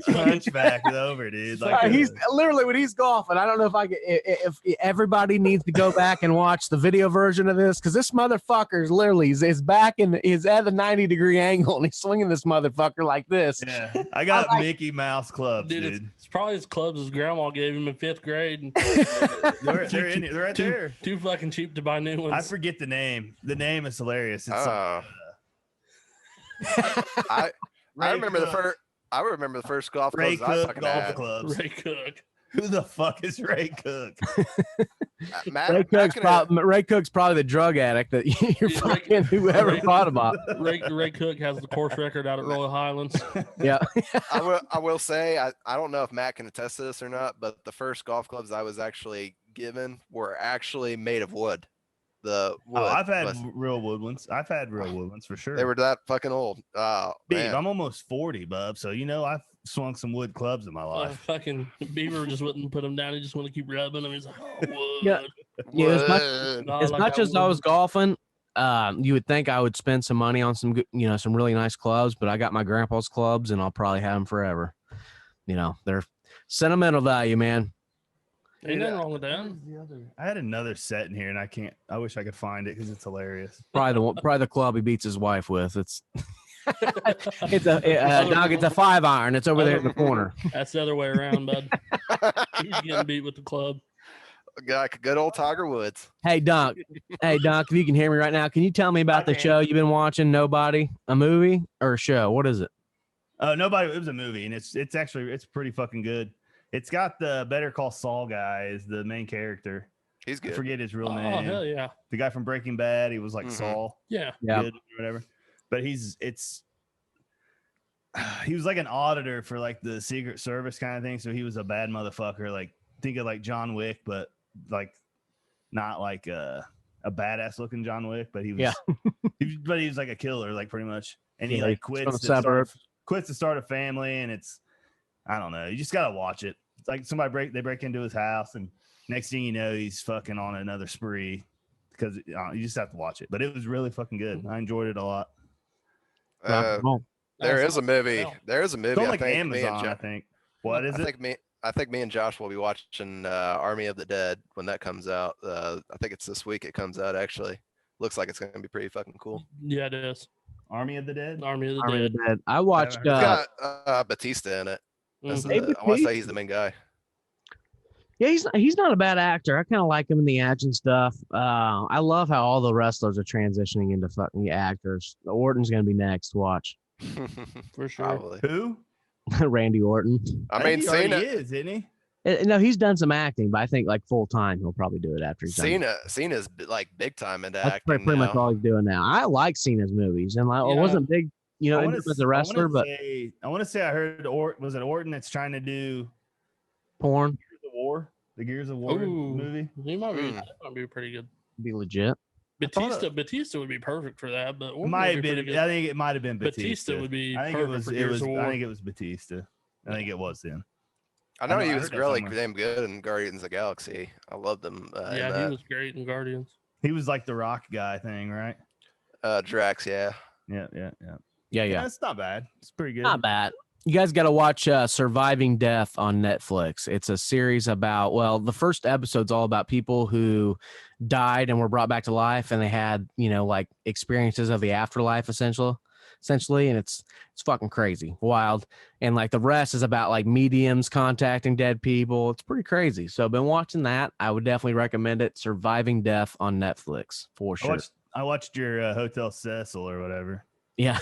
Hunchback over, dude. Like He's literally when he's golfing. I don't know if everybody needs to go back and watch the video version of this because this motherfucker is literally his back and is at a 90-degree angle and he's swinging this motherfucker like this. Yeah, I got Mickey Mouse clubs, dude. It's probably his clubs his grandma gave him in 5th grade. They're right there. Too fucking cheap to buy new ones. I forget the name. The name is hilarious. It's I remember the first golf Ray clubs I Cook fucking golf had. clubs. Ray Cook. Who the fuck is Ray Cook? Matt can- Ray Cook's probably the drug addict that you're fucking whoever thought about. Ray Cook has the course record out at Royal Highlands. Yeah. I will say I don't know if Matt can attest to this or not, but the first golf clubs I was actually given were actually made of wood. The wood. I've had real wood ones. I've had real wood ones for sure. They were that fucking old. Oh, man. I'm almost 40, bub. So I've swung some wood clubs in my life. Fucking Beaver just wouldn't put them down. He just want to keep rubbing them. He's like, oh, wood. Yeah. As Like much that as I was golfing, you would think I would spend some money on some, some really nice clubs, but I got my grandpa's clubs and I'll probably have them forever. They're sentimental value, man. Ain't nothing wrong with that. I had another set in here and I wish I could find it because it's hilarious. Probably the club he beats his wife with. It's it's a 5-iron. It's over there in the corner. That's the other way around, bud. He's getting beat with the club. Like good old Tiger Woods. Hey, Dunk. If you can hear me right now, can you tell me about the show you've been watching? Nobody? A movie or a show? What is it? Nobody. It was a movie, and it's pretty fucking good. It's got the Better Call Saul guy as the main character. He's good. I forget his real name. Oh, hell yeah. The guy from Breaking Bad. He was like Saul. Yeah. Good, whatever. But he was like an auditor for like the Secret Service kind of thing. So he was a bad motherfucker. Like think of like John Wick, but like not like a badass looking John Wick, but he was he was like a killer, like pretty much. And he like quits to start a family, and it's I don't know. You just gotta watch it. It's like they break into his house, and next thing you know, he's fucking on another spree because you just have to watch it. But it was really fucking good. I enjoyed it a lot. There is a movie. There's a movie. Don't I like think Amazon. I think. What is it? I think me and Josh will be watching Army of the Dead when that comes out. I think it's this week. It comes out actually. Looks like it's going to be pretty fucking cool. Yeah, it is. Army of the Dead. Army of the Dead. I watched. It's got Batista in it. I want to say he's the main guy. Yeah, he's not a bad actor. I kind of like him in the action stuff. I love how all the wrestlers are transitioning into fucking actors. Orton's gonna be next. Watch. For sure. Probably. Who? Randy Orton. I mean, he Cena is, isn't he? No, he's done some acting, but I think like full time he'll probably do it after he's done. Cena's like big time into That's acting. pretty much all he's doing now. I like Cena's movies, and I wasn't big, as a wrestler, but I want to say I heard was it Orton that's trying to do porn. The Gears of War movie. He might be. That might be pretty good. Be legit. Batista would be perfect for that, but Orton might would be be. pretty good. I think it might have been Batista. Would be. I think perfect it was. for Gears of War. I think it was Batista. I think it was then. I know he was really damn good in Guardians of the Galaxy. I loved him. He was great in Guardians. He was like the Rock guy thing, right? Drax, yeah. Yeah. It's not bad. It's pretty good. Not bad. You guys got to watch Surviving Death on Netflix. It's a series about, the first episode's all about people who died and were brought back to life, and they had, like experiences of the afterlife essentially. And it's fucking crazy, wild. And like the rest is about like mediums contacting dead people. It's pretty crazy. So I've been watching that. I would definitely recommend it. Surviving Death on Netflix for sure. I watched your Hotel Cecil or whatever. Yeah.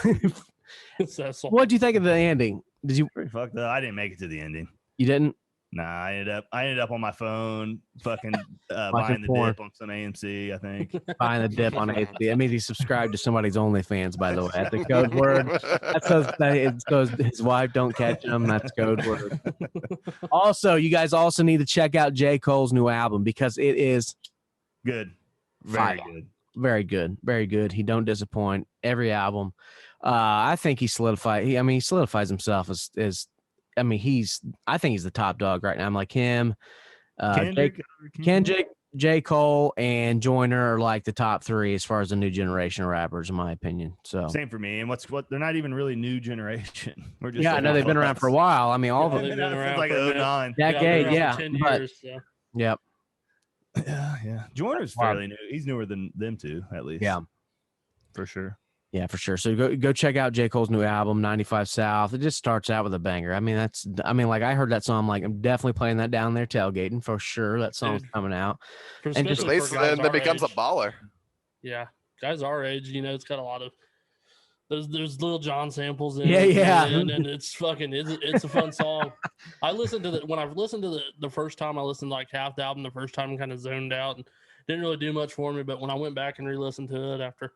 Cecil. What'd you think of the ending? Did you? Pretty fucked up. I didn't make it to the ending. You didn't? Nah, I ended up on my phone, fucking Watching buying the porn. dip on some AMC. I think. Buying the dip on AMC. That means he subscribed to somebody's OnlyFans, by the way. That's a code word. That's so his wife don't catch him. That's code word. Also, you guys also need to check out J. Cole's new album because it is Good. Very fire. good. Very good. Very good. He don't disappoint. Every album. I think he solidifies himself as I think he's the top dog right now. I'm like him. Kendrick, J. Cole, and Joyner are like the top three as far as the new generation of rappers, in my opinion. So Same for me. And what they're not even really new generation. We're just I know they've been around for a while. I mean, all of them. They've been around like for 09. Decade, yeah. 10 But, years, so. yep. Yeah. Joyner's fairly new. He's newer than them two, at least. Yeah. For sure. Yeah, for sure. So go check out J. Cole's new album, 95 South. It just starts out with a banger. I mean, like I heard that song. I'm like, I'm definitely playing that down there tailgating for sure. That song's coming out. And just at least then it becomes a baller. Yeah. Guys our age, it's got a lot of there's Lil Jon samples in it. Yeah. And it's fucking it's a fun song. I listened to when I listened to the first time, I listened to like half the album the first time and kind of zoned out and didn't really do much for me. But when I went back and re-listened to it after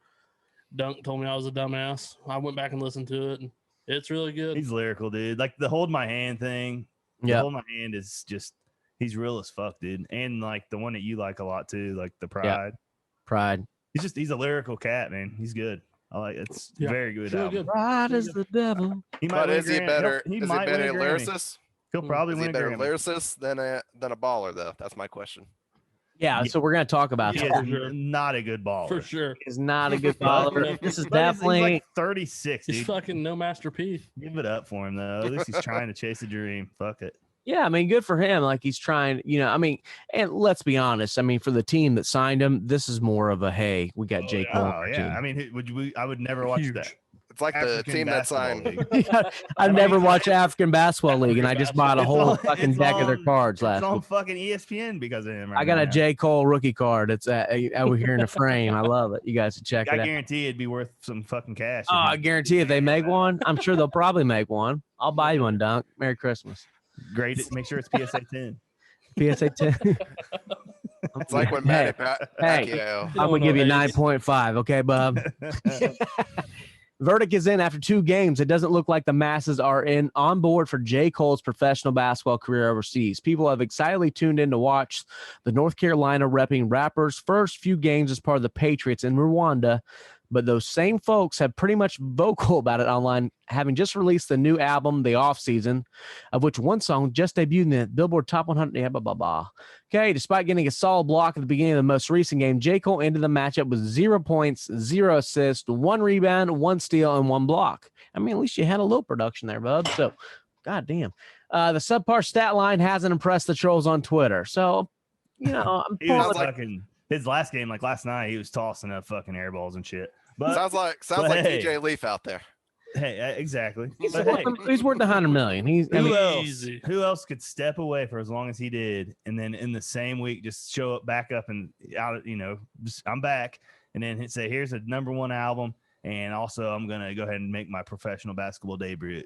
Dunk told me I was a dumbass, I went back and listened to it, and it's really good. He's lyrical, dude. Like the hold my hand thing. Yeah, hold my hand is just he's real as fuck, dude. And like the one that you like a lot too, like the Pride. Pride. He's a lyrical cat, man. He's good. I like it's very good. Really album. good. Pride is the devil. But is he better? Is he better lyricist? lyricist? He'll probably Is win he a better Grammy. lyricist than a baller though? That's my question. Yeah, so we're gonna talk about He that. is not a good baller. For sure. He's not a good baller. This is He's definitely like 36, dude. He's fucking no Master P. Give it up for him though. At least he's trying to chase a dream. Fuck it. Yeah, I mean, good for him. Like he's trying, I mean, and let's be honest. I mean, for the team that signed him, this is more of a hey, we got J. Cole. Oh yeah. I mean, I would never watch that. It's like the African team that basketball signed. league. I've never watched African Basketball League, and I just bought a whole fucking deck of their cards last It's on week. fucking ESPN because of him. I got a J. Cole rookie card. It's over here in the frame. I love it. You guys should check it I out. guarantee it'd be worth some fucking cash. Oh, I guarantee if they make one, I'm sure they'll probably make one. I'll buy you one, Dunk. Merry Christmas. Great. Make sure it's PSA 10. PSA 10. It's like when Manny Hey, Pacquiao. I'm going to give you 9.5. Okay, bub? Verdict is in after 2 games. It doesn't look like the masses are on board for J. Cole's professional basketball career overseas. People have excitedly tuned in to watch the North Carolina repping rapper's first few games as part of the Patriots in Rwanda. But those same folks have pretty much vocal about it online, having just released the new album, The Offseason, of which one song just debuted in the Billboard Top 100. Yeah, blah, blah, blah. Okay, despite getting a solid block at the beginning of the most recent game, J. Cole ended the matchup with 0 points, 0 assists, 1 rebound, 1 steal, and 1 block. I mean, at least you had a little production there, bub. So, goddamn. The subpar stat line hasn't impressed the trolls on Twitter. So, I'm He was like- fucking his last game, like last night, he was tossing up fucking air balls and shit. But Sounds like hey. DJ Leaf out there. hey, exactly. he's But worth $100 million. Who else could step away for as long as he did, and then in the same week just show up back up and out? I'm back, and then say, "Here's a #1 album, and also I'm gonna go ahead and make my professional basketball debut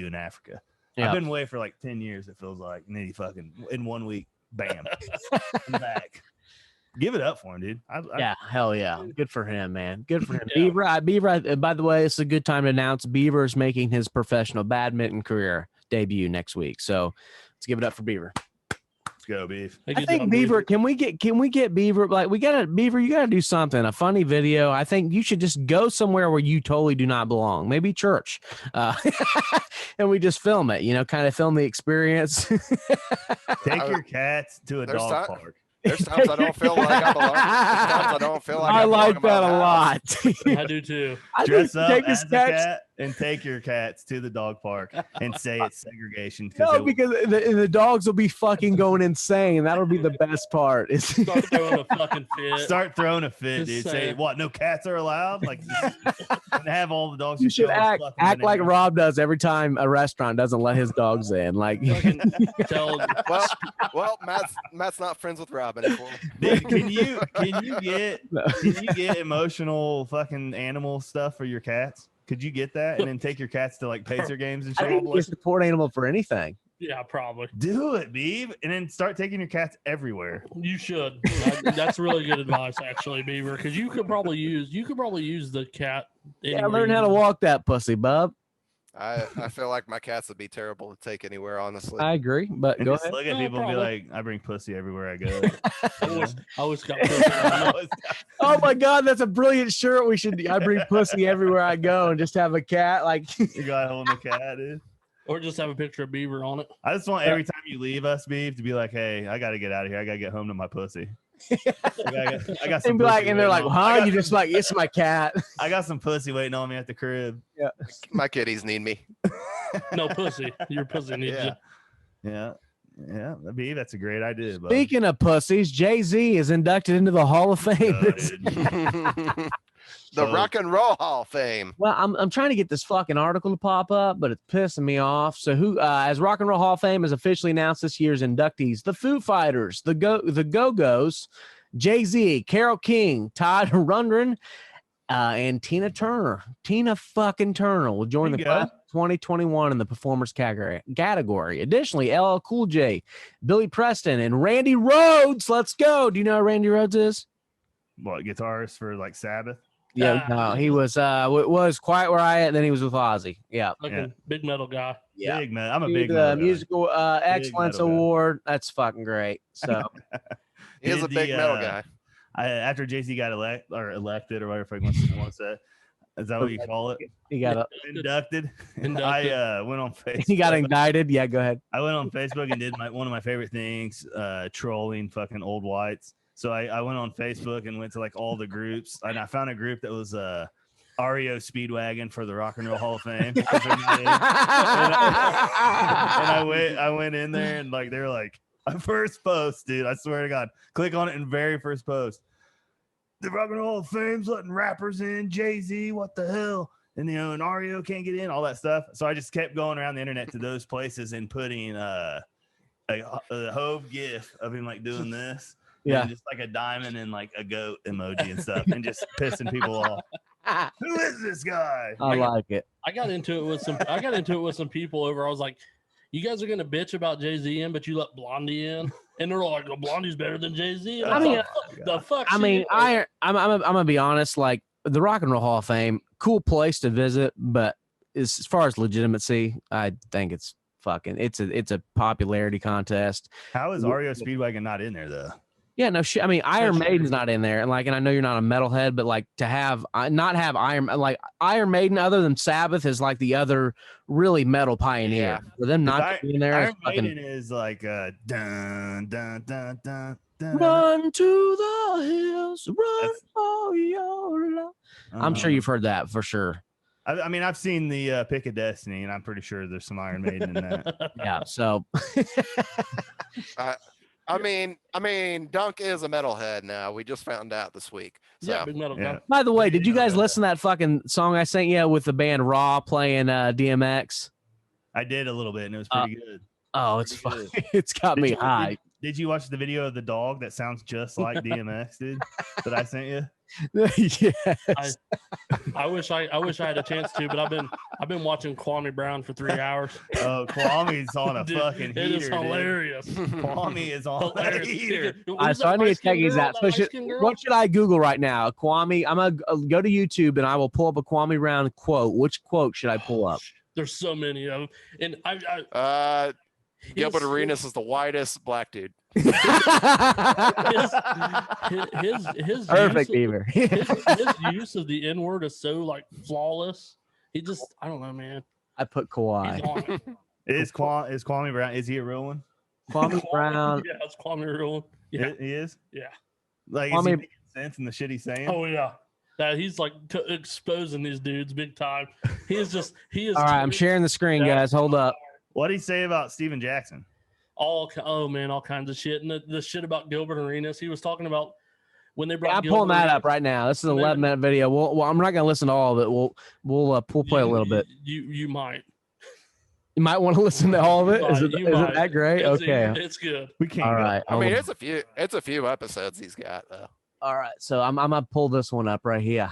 in Africa." Yeah. I've been away for like 10 years. It feels like, and then he fucking in 1 week, bam, I'm back. Give it up for him, dude. Yeah, hell yeah. Good for him, man. Good for him. Beaver, by the way, it's a good time to announce Beaver is making his professional badminton career debut next week. So let's give it up for Beaver. Let's go, Beef. I think Beaver, can we get Beaver? Like Beaver, you gotta do something, a funny video. I think you should just go somewhere where you totally do not belong, maybe church. And we just film it, kind of film the experience. Take your cats to a dog park. There's times I don't feel like I belong. There's times I don't feel like I like that a lot. I do too. Dress up as a cat and take your cats to the dog park and say it's segregation. No, because the dogs will be fucking going insane. That'll be the best part. Start throwing a fucking fit. Start throwing a fit, dude. Just Say saying. what? No cats are allowed. Like and have all the dogs. You just should go act fucking like bananas. Rob does every time a restaurant doesn't let his dogs in. Like, Well, Matt's not friends with Rob anymore. Dude, can you get emotional fucking animal stuff for your cats? Could you get that and then take your cats to like Pacer games and I shit? think you can support animal for anything. Yeah, probably. Do it, Beav, and then start taking your cats everywhere. You should. That's really good advice, actually, Beaver, because you could probably use the cat. Yeah, learn how to walk that pussy, bub. I feel like my cats would be terrible to take anywhere, honestly. I agree, but And go just ahead. look at No people and be problem. like, I bring pussy everywhere I go. I always got pussy. Oh my god, that's a brilliant shirt. We should. I bring pussy everywhere I go, and just have a cat like. You got holding the cat, dude. Or just have a picture of Beaver on it. I just want every time you leave us, Beav, to be like, hey, I got to get out of here. I got to get home to my pussy. I got some And be like, pussy and they're like, waiting on- I huh? got You just like, it's my cat. I got some pussy waiting on me at the crib. Yeah. My kitties need me. No pussy. Your pussy needs Yeah. you. Yeah. Beav, that's a great idea. Bud. Speaking of pussies, Jay-Z is inducted into the Hall of Fame. The So- Rock and Roll Hall of Fame. Well, I'm trying to get this fucking article to pop up, but it's pissing me off. So who as Rock and Roll Hall of Fame has officially announced this year's inductees: the Foo Fighters, the Go-Go's, Jay-Z, Carole King, Todd Rundgren, and Tina Turner. Tina fucking Turner will join the There you go. class of 2021 in the performers category. Additionally, LL Cool J, Billy Preston, and Randy Rhoads. Let's go. Do you know who Randy Rhoads is? What, guitarist for like Sabbath? Yeah, no, he was Quiet Riot, and then he was with Ozzy. Yeah. Fucking big metal guy. Yeah. Big man. I'm a Dude, big the metal guy. musical excellence metal guy. award. That's fucking great. So He is a Did big the, metal guy. After Jay-Z got elected or whatever you want to say. Is that what you call it? he got Inducted. Inducted. I went on Facebook. he got indicted. Yeah, go ahead. I went on Facebook and did one of my favorite things, trolling fucking old whites. So I went on Facebook and went to like all the groups, and I found a group that was REO Speedwagon for the Rock and Roll Hall of Fame. 'cause they're not in. And I went in there and like they were like, first post, dude. I swear to God, click on it in very first post. The Rock and Roll Hall of Fame's letting rappers in. Jay-Z, what the hell? And and REO can't get in, all that stuff. So I just kept going around the internet to those places and putting a Hove gif of him like doing this. Yeah. And just like a diamond and like a goat emoji and stuff, and just pissing people off. Who is this guy? I like it. I got into it with some people over. I was like, you guys are gonna bitch about Jay-Z in, but you let Blondie in, and they're like, well, Blondie's better than Jay-Z. I mean, the fuck. I she mean, is. I'm gonna be honest. Like the Rock and Roll Hall of Fame, cool place to visit, but as far as legitimacy, I think it's a popularity contest. How is REO Speedwagon not in there though? Yeah, no shit. I mean, Iron Maiden's not in there, and I know you're not a metalhead, but like to have not have Iron Maiden, other than Sabbath, is like the other really metal pioneer. For them not to be in there, Iron is fucking, Maiden is like dun dun dun dun dun. run to the hills, run for your love. I'm sure you've heard that for sure. I mean, I've seen the Pick of Destiny, and I'm pretty sure there's some Iron Maiden in that. Yeah. So. I mean, Dunk is a metalhead now. We just found out this week. So. Yeah, big metal guy. By the way, did you guys listen to that fucking song I sent you with the band Raw playing DMX? I did a little bit, and it was pretty good. Oh, it's fun. It's got me high. Did you watch the video of the dog that sounds just like DMX, dude? That I sent you? Yes. I wish I had a chance to, but I've been watching Kwame Brown for 3 hours. Oh, Kwame's on a Dude, fucking heater. it is hilarious. Dude. Kwame is on a Hilarious. heater. So I need to check these out. So what should I Google right now? Kwame. I'm gonna go to YouTube and I will pull up a Kwame Brown quote. Which quote should I pull up? There's so many of them, and Gilbert Arenas is the whitest black dude. his Perfect, use Beaver. his use of the N word is so like flawless. He just, I don't know, man. I put Kawhi. He's on it. Is Kwame Brown? Is he a real one? Kwame Brown. Yeah, it's Kwame real. Yeah, He is. yeah. Like, is Kwame- he making sense in the shit he's saying? Oh yeah. That he's like exposing these dudes big time. He is. All right, I'm sharing the screen, guys. Hold up. What did he say about Steven Jackson? all kinds of shit. And the shit about Gilbert Arenas, he was talking about when they brought. I'm pulling that up right now. This is an 11-minute video. Well, I'm not gonna listen to all of it. We'll play a little bit. You might. You might want to listen to all of it. Is it might. that great? Okay. It's good. We can't. All right. I mean, it's a few episodes he's got though. All right. So I'm gonna pull this one up right here.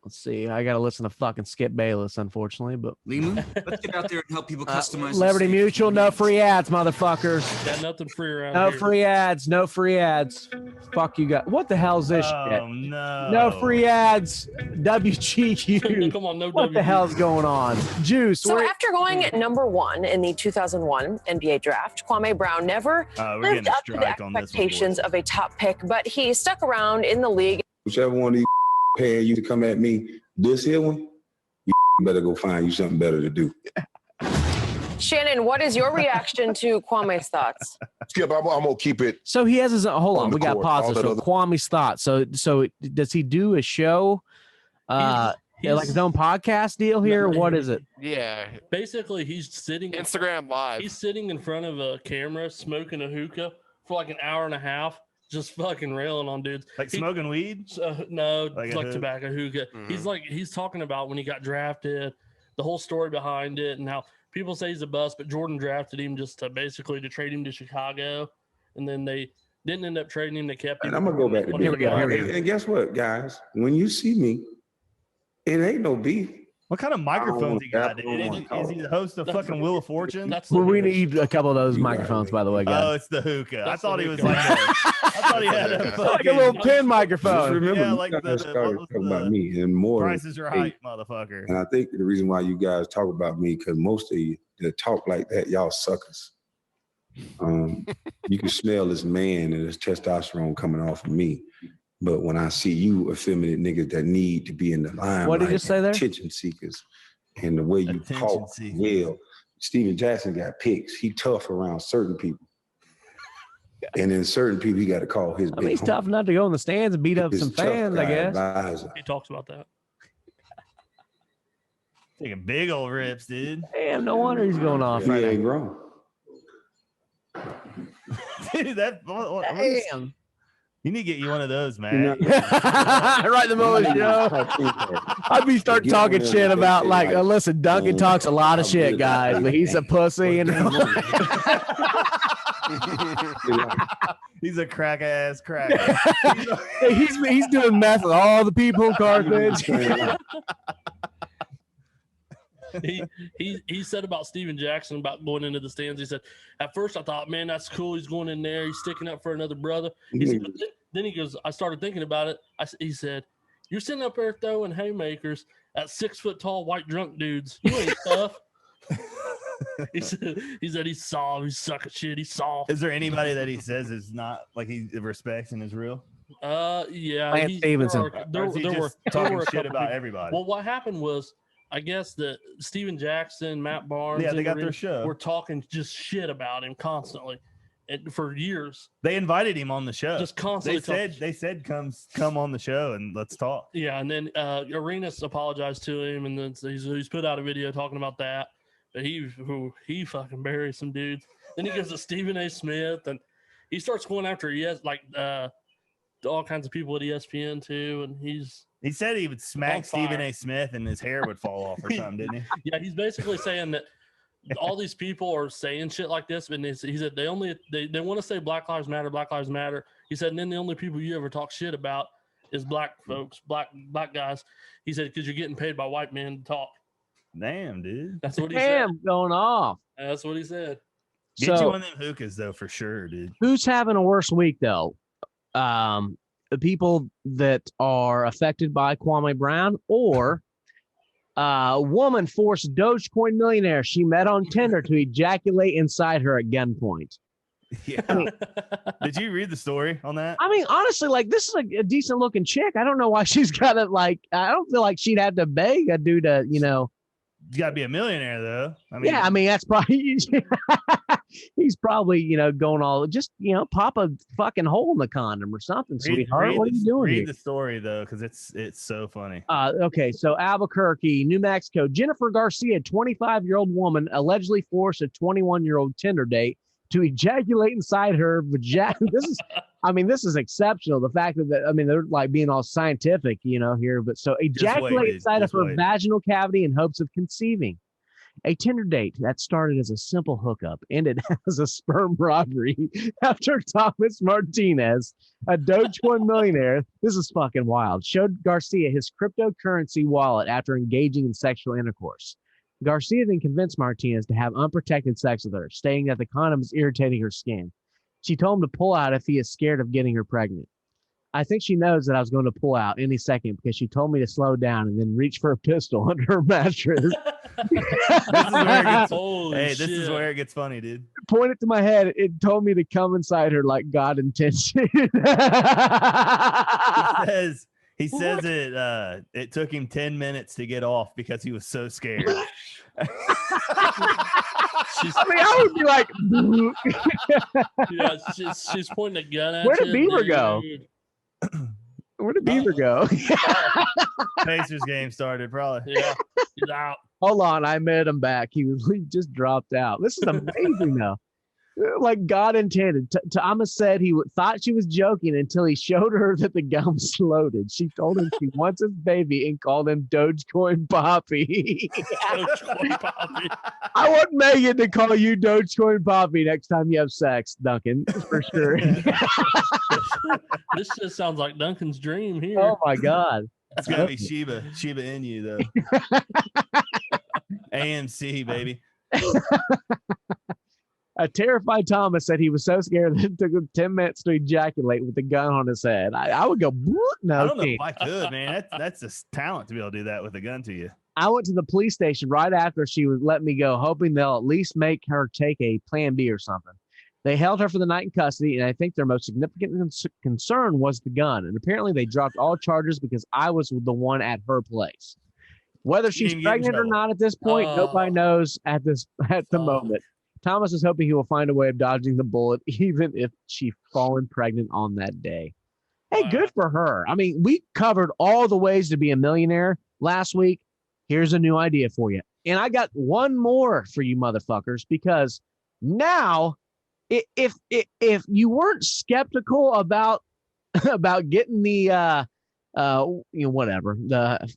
Let's see. I got to listen to fucking Skip Bayless, unfortunately. But Lima, let's get out there and help people customize. Liberty Mutual, no free ads, motherfuckers. Got nothing free around No here. free ads. No free ads. Fuck you guys. What the hell's this shit? No. No free ads. WGQ. Come on, no. What the hell's going on? Juice. So after going number 1 in the 2001 NBA draft, Kwame Brown never lived up to the expectations of a top pick, but he stuck around in the league. Whichever one of these paying you to come at me, this here one, you better go find you something better to do. Shannon, what is your reaction to Kwame's thoughts? Skip, I'm gonna keep it. So he has his own, hold on, we got to pause all this. that So other- Kwame's thoughts. So does he do a show? Like his own podcast deal here? What is it? Yeah. Basically, he's sitting Instagram Live. He's sitting in front of a camera, smoking a hookah for like an hour and a half, just fucking railing on dudes. Like smoking weed? No, Like like, a hook? tobacco hookah. He's talking about when he got drafted, the whole story behind it, and how people say he's a bust, but Jordan drafted him just to basically to trade him to Chicago, and then they didn't end up trading him. They kept him. And I'm gonna go back to Here we go. And guess what, guys? When you see me, it ain't no beef. What kind of microphones he got? Is he the host of fucking Wheel of Fortune? Well, we need a couple of those microphones, by the way, Oh, guys. it's the hookah. I thought he was like I thought he had a Like a fucking little pin Just microphone. remember, Yeah, you like guys the- started what was talking the about me and more. Prices are right, motherfucker. And I think the reason why you guys talk about me, because most of you that talk like that, y'all suckers. You can smell this man and this testosterone coming off of me. But when I see you effeminate niggas that need to be in the limelight, What did you say there? attention seekers, and the way you Attention talk, seekers. well, Steven Jackson got picks. He tough around certain people. And then certain people, he got to call his I mean, he's tough enough to go in the stands and beat up some fans, I guess. Advisor. He talks about that. Taking big old rips, dude. Damn, no wonder he's going off He right ain't now. grown. Dude, that Damn. you need to get you one of those, man. Right in the middle of the show. I'd be starting talking shit about like, listen, Duncan talks a lot of shit, guys, but he's a pussy and He's a crack ass crack. he's doing meth with all the people in Carthage. He said about Steven Jackson about going into the stands. He said, at first I thought, man, that's cool. He's going in there. He's sticking up for another brother. He said, but then he goes, I started thinking about it. He said, you're sitting up there throwing haymakers at 6 foot tall white drunk dudes. You ain't tough. he said he's soft. He's sucking shit. He's soft. Is there anybody that he says is not like he respects and is real? Yeah. Lance Stevenson. Or is he just talking shit about everybody? Well, what happened was, I guess that Steven Jackson, Matt Barnes, Yeah, they and got their Arena show. were talking just shit about him constantly, and for years. They invited him on the show. Just constantly. They said come on the show and let's talk. Yeah, and then Arenas apologized to him, and then he's put out a video talking about that. But he fucking buried some dudes. Then he goes to Stephen A. Smith, and he starts going after all kinds of people at ESPN too, and He said he would smack On fire. Stephen A. Smith and his hair would fall off or something, didn't he? Yeah, he's basically saying that all these people are saying shit like this, and he said they want to say Black Lives Matter, Black Lives Matter. He said, and then the only people you ever talk shit about is black folks, black guys. He said, because you're getting paid by white men to talk. Damn, dude. That's what he said. Damn, going off. That's what he said. Get you one of them hookahs though, for sure, dude. Who's having a worse week though? The people that are affected by Kwame Brown, or a woman forced Dogecoin millionaire she met on Tinder to ejaculate inside her at gunpoint. Yeah. Did you read the story on that? I mean, honestly, like this is a decent looking chick. I don't know why she's got to like. I don't feel like she'd have to beg a dude to, you know. You got to be a millionaire though. Yeah, I mean that's probably he's probably, you know, going all just, you know, pop a fucking hole in the condom or something, sweetheart. What are you doing here? Read the story though, because it's so funny. Okay, so Albuquerque, New Mexico, Jennifer Garcia, 25-year-old woman, allegedly forced a 21-year-old Tinder date to ejaculate inside her vagina. This is exceptional. The fact that they're like being all scientific, you know, here, but so ejaculate inside of her vaginal cavity in hopes of conceiving. A Tinder date that started as a simple hookup ended as a sperm robbery after Thomas Martinez, a Dogecoin millionaire, this is fucking wild, showed Garcia his cryptocurrency wallet after engaging in sexual intercourse. Garcia then convinced Martinez to have unprotected sex with her, stating that the condom is irritating her skin. She told him to pull out if he is scared of getting her pregnant. I think she knows that I was going to pull out any second because she told me to slow down and then reach for a pistol under her mattress. This is where it gets funny, dude. Pointed to my head. It told me to come inside her like God intended. He says it took him 10 minutes to get off because he was so scared. I would be like, yeah, she's pointing a gun at where you. did Beaver go? Where did Beaver go? Pacers game started, probably. Yeah, he's out. Hold on, I met him back. He just dropped out. This is amazing, though. Like God intended. Thomas said he thought she was joking until he showed her that the gun was loaded. She told him she wants his baby and called him Dogecoin Poppy. Dogecoin Poppy. I want Megan to call you Dogecoin Poppy next time you have sex, Duncan, for sure. This just sounds like Duncan's dream here. Oh my God. It's gonna be Shiba Inu though. AMC, baby. A terrified Thomas said he was so scared that it took him 10 minutes to ejaculate with the gun on his head. I would go, no. I don't know if I could, man. That's a talent to be able to do that with a gun to you. I went to the police station right after she would let me go, hoping they'll at least make her take a plan B or something. They held her for the night in custody, and I think their most significant concern was the gun. And apparently they dropped all charges because I was the one at her place. Whether she's pregnant or not at this point, nobody knows at the moment. Thomas is hoping he will find a way of dodging the bullet, even if she fallen pregnant on that day. Hey, good for her. I mean, we covered all the ways to be a millionaire last week. Here's a new idea for you. And I got one more for you motherfuckers, because now if you weren't skeptical about getting the whatever, the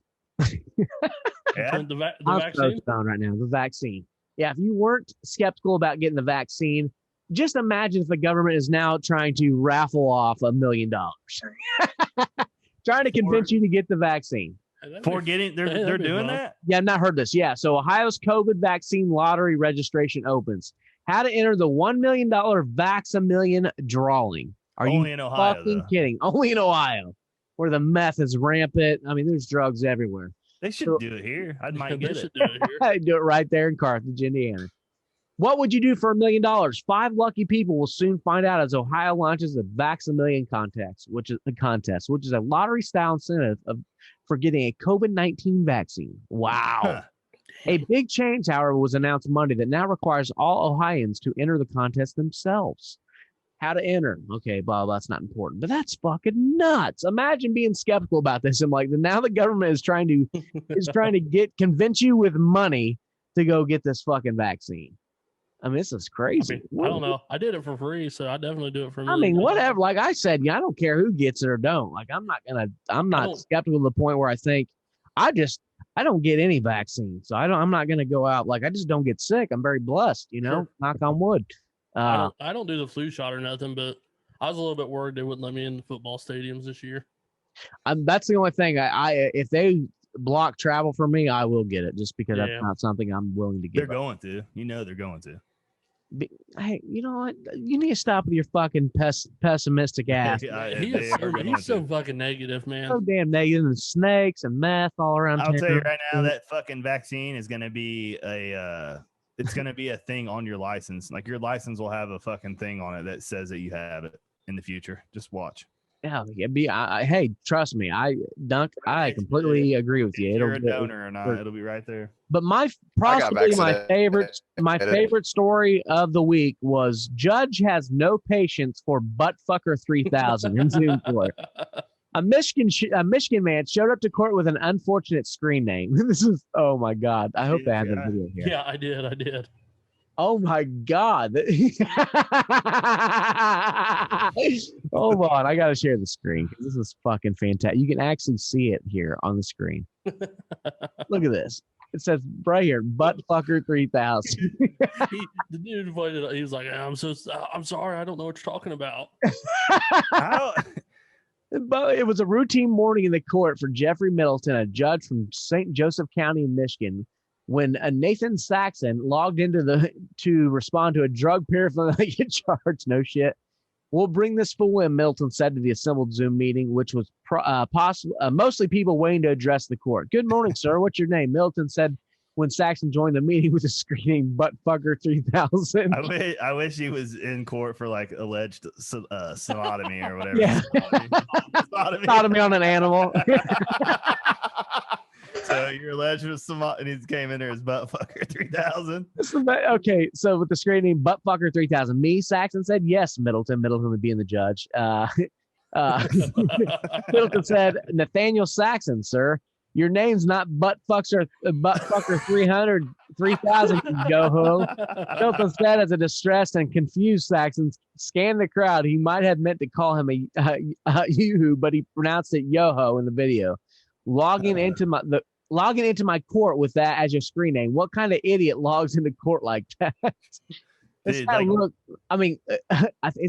vaccine right now, the vaccine. Yeah, if you weren't skeptical about getting the vaccine, just imagine if the government is now trying to raffle off $1 million, trying to convince you to get the vaccine. For getting, they're doing that? Yeah, I've not heard this. Yeah, so Ohio's COVID vaccine lottery registration opens. How to enter the $1 million Vax-A-Million drawing. Are Only you in Ohio, fucking though. kidding? Only in Ohio, where the meth is rampant. I mean, there's drugs everywhere. They should do it here. I might get it. Do it right there in Carthage, Indiana. What would you do for $1 million? 5 lucky people will soon find out as Ohio launches the Vax-A-Million contest, which is a lottery-style incentive for getting a COVID-19 vaccine. Wow. A big change, however, was announced Monday that now requires all Ohioans to enter the contest themselves. How to enter? Okay, blah, blah, that's not important. But that's fucking nuts. Imagine being skeptical about this. And like, now the government is trying to convince you with money to go get this fucking vaccine. I mean, this is crazy. I don't know. I did it for free, so I definitely do it for me. I mean, whatever. Like I said, I don't care who gets it or don't. Like, I'm not skeptical to the point where I think I don't get any vaccine. So I'm not going to go out. Like, I just don't get sick. I'm very blessed, knock on wood. I don't do the flu shot or nothing, but I was a little bit worried they wouldn't let me in the football stadiums this year. That's the only thing. If they block travel for me, I will get it, just because that's not something I'm willing to get. They're going to. They're going to. Hey, you know what? You need to stop with your fucking pessimistic ass. He's so fucking negative, man. So damn negative. And snakes and meth all around. I'll tell you right now, that fucking vaccine is going to be it's going to be a thing on your license. Like, your license will have a fucking thing on it that says that you have it in the future. Just watch. Yeah, hey, trust me, I completely agree with you. If you're a donor or not, it'll be right there. But my favorite story of the week was Judge has no patience for Buttfucker 3000 in Zoom court. A Michigan man showed up to court with an unfortunate screen name. This is, oh my God. I hope I have the video here. Yeah, I did. Oh my God. Hold on. I got to share the screen because this is fucking fantastic. You can actually see it here on the screen. Look at this. It says right here, Buttfucker 3000. The dude pointed out, he was like, I'm sorry, I don't know what you're talking about. But it was a routine morning in the court for Jeffrey Middleton, a judge from St. Joseph County in Michigan, when Nathan Saxon logged to respond to a drug paraphernalia charge. No shit. We'll bring this fool in, Middleton said to the assembled Zoom meeting, which was mostly people waiting to address the court. Good morning, sir. What's your name? Middleton said when Saxon joined the meeting with a screaming Buttfucker 3000. I wish he was in court for like alleged sodomy or whatever. Yeah. Sodomy on an animal. So you're alleged with and he came in there as Buttfucker 3000. Okay, so with the screen name Buttfucker 3000, me, Saxon said yes, Middleton would be in the judge. Middleton said, Nathaniel Saxon, sir. Your name's not Buttfucker 300, 3000, you yo-ho. Middleton said as a distressed and confused Saxon scanned the crowd. He might have meant to call him a yoo-hoo, but he pronounced it yo-ho in the video. Logging into my court with that as your screen name. What kind of idiot logs into court like that? Dude, is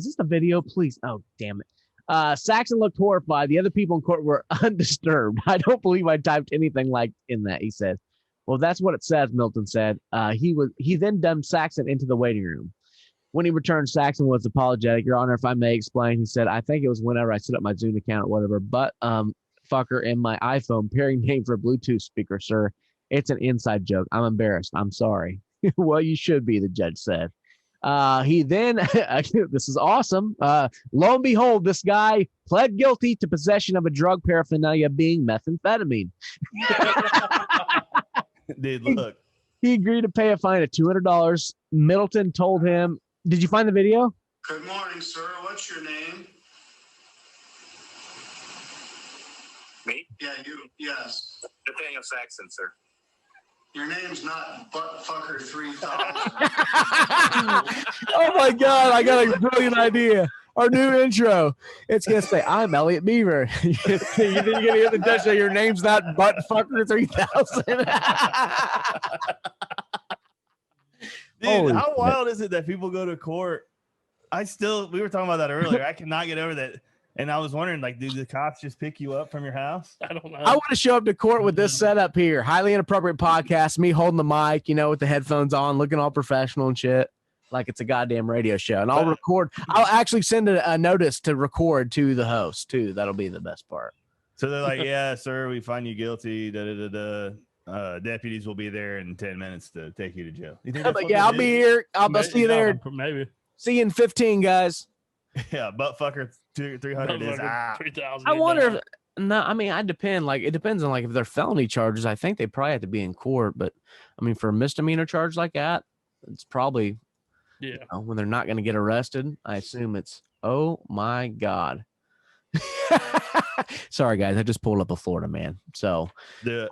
this the video? Please. Oh, damn it. Saxon looked horrified. The other people in court were undisturbed. I don't believe I typed anything like in that, he said. Well, that's what it says, Milton said. He then dumped Saxon into the waiting room. When he returned, Saxon was apologetic. Your Honor, if I may explain, he said, I think it was whenever I set up my Zoom account or whatever, but fucker in my iPhone pairing name for a Bluetooth speaker, sir. It's an inside joke. I'm embarrassed. I'm sorry. Well, you should be, the judge said. He then, this is awesome. Lo and behold, this guy pled guilty to possession of a drug paraphernalia being methamphetamine. Dude, look. He agreed to pay a fine of $200. Middleton told him, did you find the video? Good morning, sir. What's your name? Me? Yeah, you. Yes. Nathaniel Saxon, sir. Your name's not Buttfucker 3000. Oh my God, I got a brilliant idea. Our new intro. It's going to say, I'm Elliot Beaver. You're going to hear the judge say, your name's not Buttfucker 3000. Dude, how wild is it that people go to court? We were talking about that earlier. I cannot get over that. And I was wondering, like, do the cops just pick you up from your house? I don't know. I want to show up to court with this setup here. Highly Inappropriate Podcast, me holding the mic, with the headphones on, looking all professional and shit, like it's a goddamn radio show. And I'll record. I'll actually send a notice to record to the host, too. That'll be the best part. So they're like, yeah, sir, we find you guilty. Deputies will be there in 10 minutes to take you to jail. You think I'll be here. I'll see you there. Maybe. See you in 15, guys. Yeah, Buttfucker 300 is 3,000. I wonder I depend. Like, it depends on, like, if they're felony charges. I think they probably have to be in court. But I mean, for a misdemeanor charge like that, it's probably when they're not going to get arrested. I assume it's oh my God. Sorry guys, I just pulled up a Florida man. So do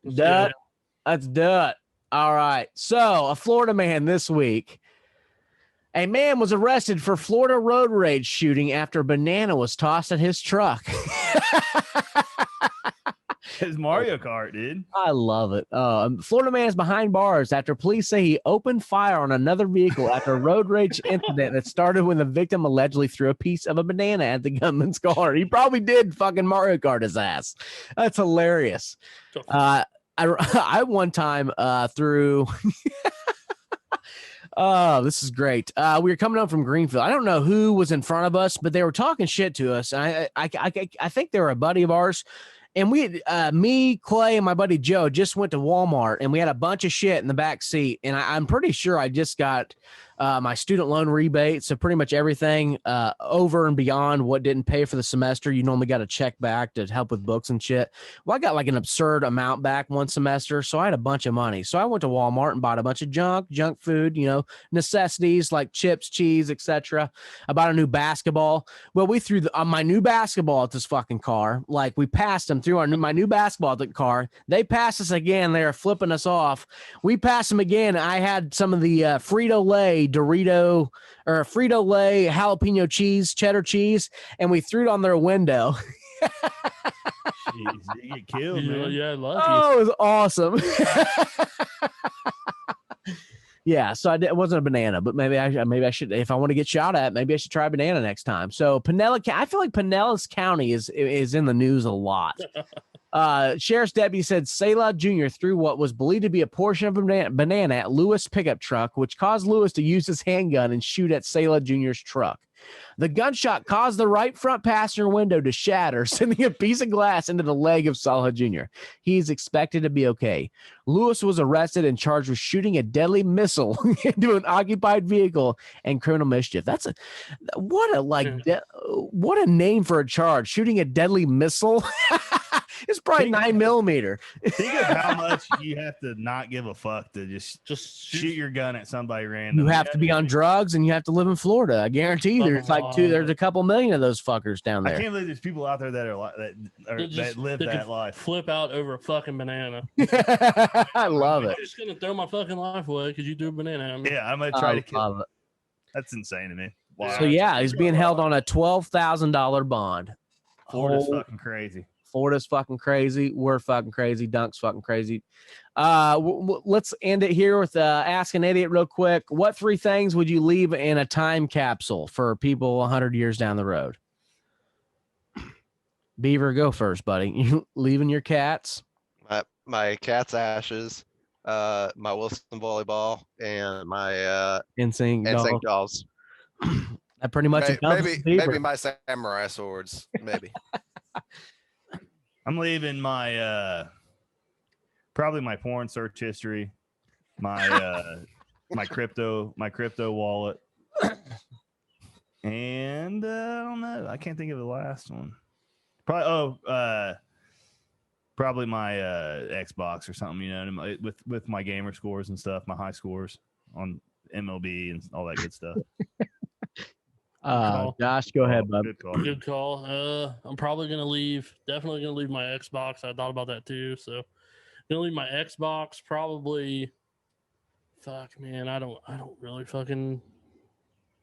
it. Let's do it. All right. So a Florida man this week. A man was arrested for Florida road rage shooting after a banana was tossed at his truck. It's Mario Kart, dude. I love it. Florida man is behind bars after police say he opened fire on another vehicle after a road rage incident that started when the victim allegedly threw a piece of a banana at the gunman's car. He probably did fucking Mario Kart his ass. That's hilarious. I one time threw... Oh, this is great. We were coming up from Greenfield. I don't know who was in front of us, but they were talking shit to us. And I think they were a buddy of ours. And we, me, Clay, and my buddy Joe just went to Walmart, and we had a bunch of shit in the back seat. And I'm pretty sure I just got my student loan rebate. So pretty much everything over and beyond what didn't pay for the semester. You normally got a check back to help with books and shit. Well, I got like an absurd amount back one semester. So I had a bunch of money. So I went to Walmart and bought a bunch of junk food, necessities like chips, cheese, etc. I bought a new basketball. Well, we threw my new basketball at this fucking car. Like, we passed them through my new basketball at the car. They passed us again. They were flipping us off. We passed them again. I had some of the Frito-Lay Dorito or Frito-Lay jalapeno cheese, cheddar cheese, and we threw it on their window. Jeez, you get killed, man. Yeah, I love Oh, it was awesome. Yeah, so it wasn't a banana, but maybe I should, if I want to get shot at, maybe I should try a banana next time. So I feel like Pinellas County is in the news a lot. Sheriff's deputy said Selah Jr. threw what was believed to be a portion of a banana at Lewis pickup truck, which caused Lewis to use his handgun and shoot at Selah Jr.'s truck. The gunshot caused the right front passenger window to shatter, sending a piece of glass into the leg of Selah Jr. He is expected to be okay. Lewis was arrested and charged with shooting a deadly missile into an occupied vehicle and criminal mischief. What a name for a charge. Shooting a deadly missile. It's probably 9mm. Think of how much you have to not give a fuck to just shoot your gun at somebody random. You have to be on drugs and you have to live in Florida. I guarantee there's a couple million of those fuckers down there. I can't believe there's people out there that live that life. Flip out over a fucking banana. I love it. I'm just gonna throw my fucking life away because you threw a banana at me. Yeah, I'm gonna try to kill it. That's insane to me. Wow. So yeah, he's being held on a $12,000 bond. Florida's fucking crazy. Florida's fucking crazy. We're fucking crazy. Dunk's fucking crazy. Let's end it here with Ask an Idiot real quick. What 3 things would you leave in a time capsule for people 100 years down the road? Beaver, go first, buddy. You leaving your cats? My cat's ashes, my Wilson volleyball, and my NSYNC dolls. That pretty much maybe my samurai swords. Maybe. I'm leaving my probably my porn search history, my my crypto wallet, and I don't know. I can't think of the last one. Probably my Xbox or something. You know, with my gamer scores and stuff, my high scores on MLB and all that good stuff. Josh, go ahead, bud. Good call. I'm probably definitely gonna leave my Xbox. I thought about that too. So gonna leave my Xbox. Probably. Fuck, man. I don't really fucking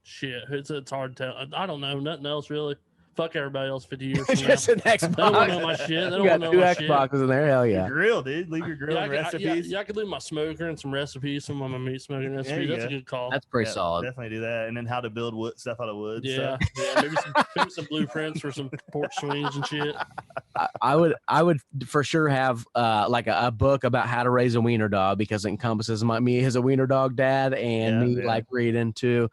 shit. It's hard to tell. I don't know nothing else really. Fuck everybody else 50 years from Just now. an Xbox. They don't want to know my shit. They don't You got want to know 2 my Xboxes shit. in there. Hell yeah. Your grill, dude. Leave your grill and recipes. Yeah, I could leave my smoker and some recipes, some of my meat smoking recipes. That's a good call. That's pretty solid. Definitely do that. And then how to build wood stuff out of wood. Yeah, maybe some blueprints for some porch swings and shit. I would for sure have like a book about how to raise a wiener dog, because it encompasses me as a wiener dog dad and me like reading too.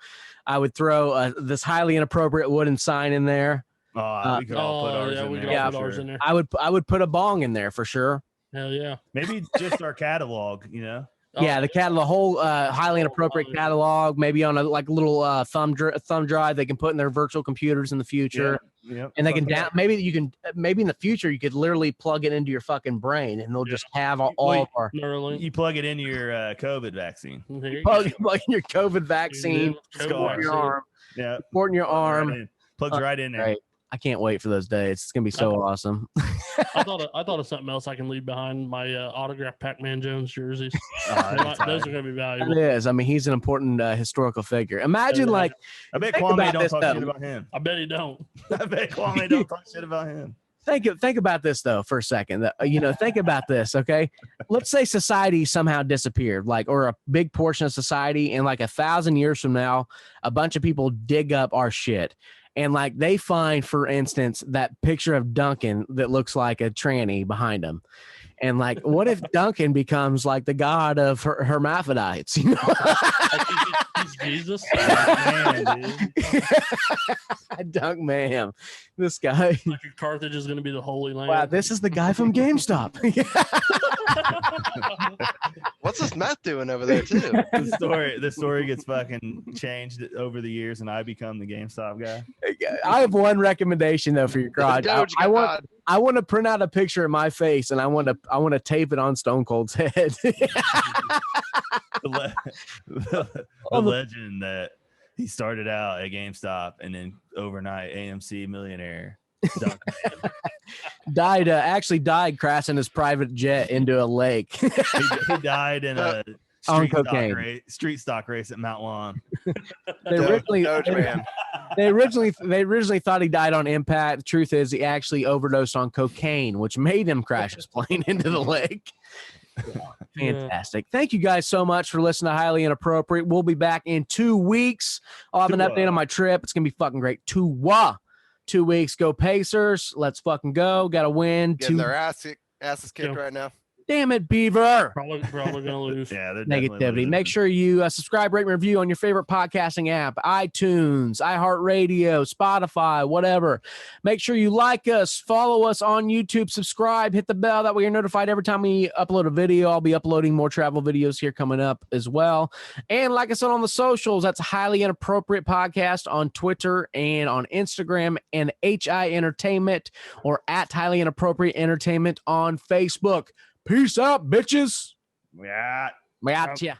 I would throw this highly inappropriate wooden sign in there. We could all put ours in there. Yeah, put ours in there. I would put a bong in there for sure. Hell yeah. Maybe just our catalog, you know. Yeah, the whole highly inappropriate catalog, maybe on a little thumb drive they can put in their virtual computers in the future. Yeah. And they can maybe in the future you could literally plug it into your fucking brain and they'll just have all of our. You plug it into your COVID vaccine. Plug in your COVID vaccine. Support your arm. Yeah. Supporting your arm. Plugs right in there. Right. I can't wait for those days. It's gonna be so awesome. I thought of something else I can leave behind, my autographed Pac-Man Jones jerseys. Those are gonna be valuable. It is. I mean, he's an important historical figure. Imagine I bet Kwame don't talk shit about him. I bet he don't. I bet Kwame don't talk shit about him. Think about this though for a second. Think about this. Okay, let's say society somehow disappeared, or a big portion of society, and 1,000 years from now, a bunch of people dig up our shit. And they find, for instance, that picture of Duncan that looks like a tranny behind him. And what if Duncan becomes the god of hermaphrodites? You know, he's Jesus. Man, Dunkman, this guy. Carthage is going to be the Holy Land. Wow, this is the guy from GameStop. What's this Matt doing over there too? The story gets fucking changed over the years, and I become the GameStop guy. I have one recommendation though for your garage. I want to print out a picture of my face, and I want to tape it on Stone Cold's head. the legend that he started out at GameStop and then overnight AMC millionaire. Actually died crashing his private jet into a lake. he died in a on cocaine. Street stock race at Mount Lawn. They originally thought he died on impact. The truth is, he actually overdosed on cocaine, which made him crash his plane into the lake. Fantastic. Thank you guys so much for listening to Highly Inappropriate. We'll be back in 2 weeks. I'll have an update on my trip. It's gonna be fucking great. 2 weeks. Go Pacers. Let's fucking go. Gotta win. Getting their asses kicked right now. Damn it, Beaver. Probably gonna lose. Yeah, they're negativity. Make sure you subscribe, rate, and review on your favorite podcasting app, iTunes, iHeartRadio, Spotify, whatever. Make sure you like us, follow us on YouTube, subscribe, hit the bell. That way you're notified every time we upload a video. I'll be uploading more travel videos here coming up as well. And like I said on the socials, that's Highly Inappropriate Podcast on Twitter and on Instagram, and HI Entertainment or at Highly Inappropriate Entertainment on Facebook. Peace out, bitches. Yeah. We out ya.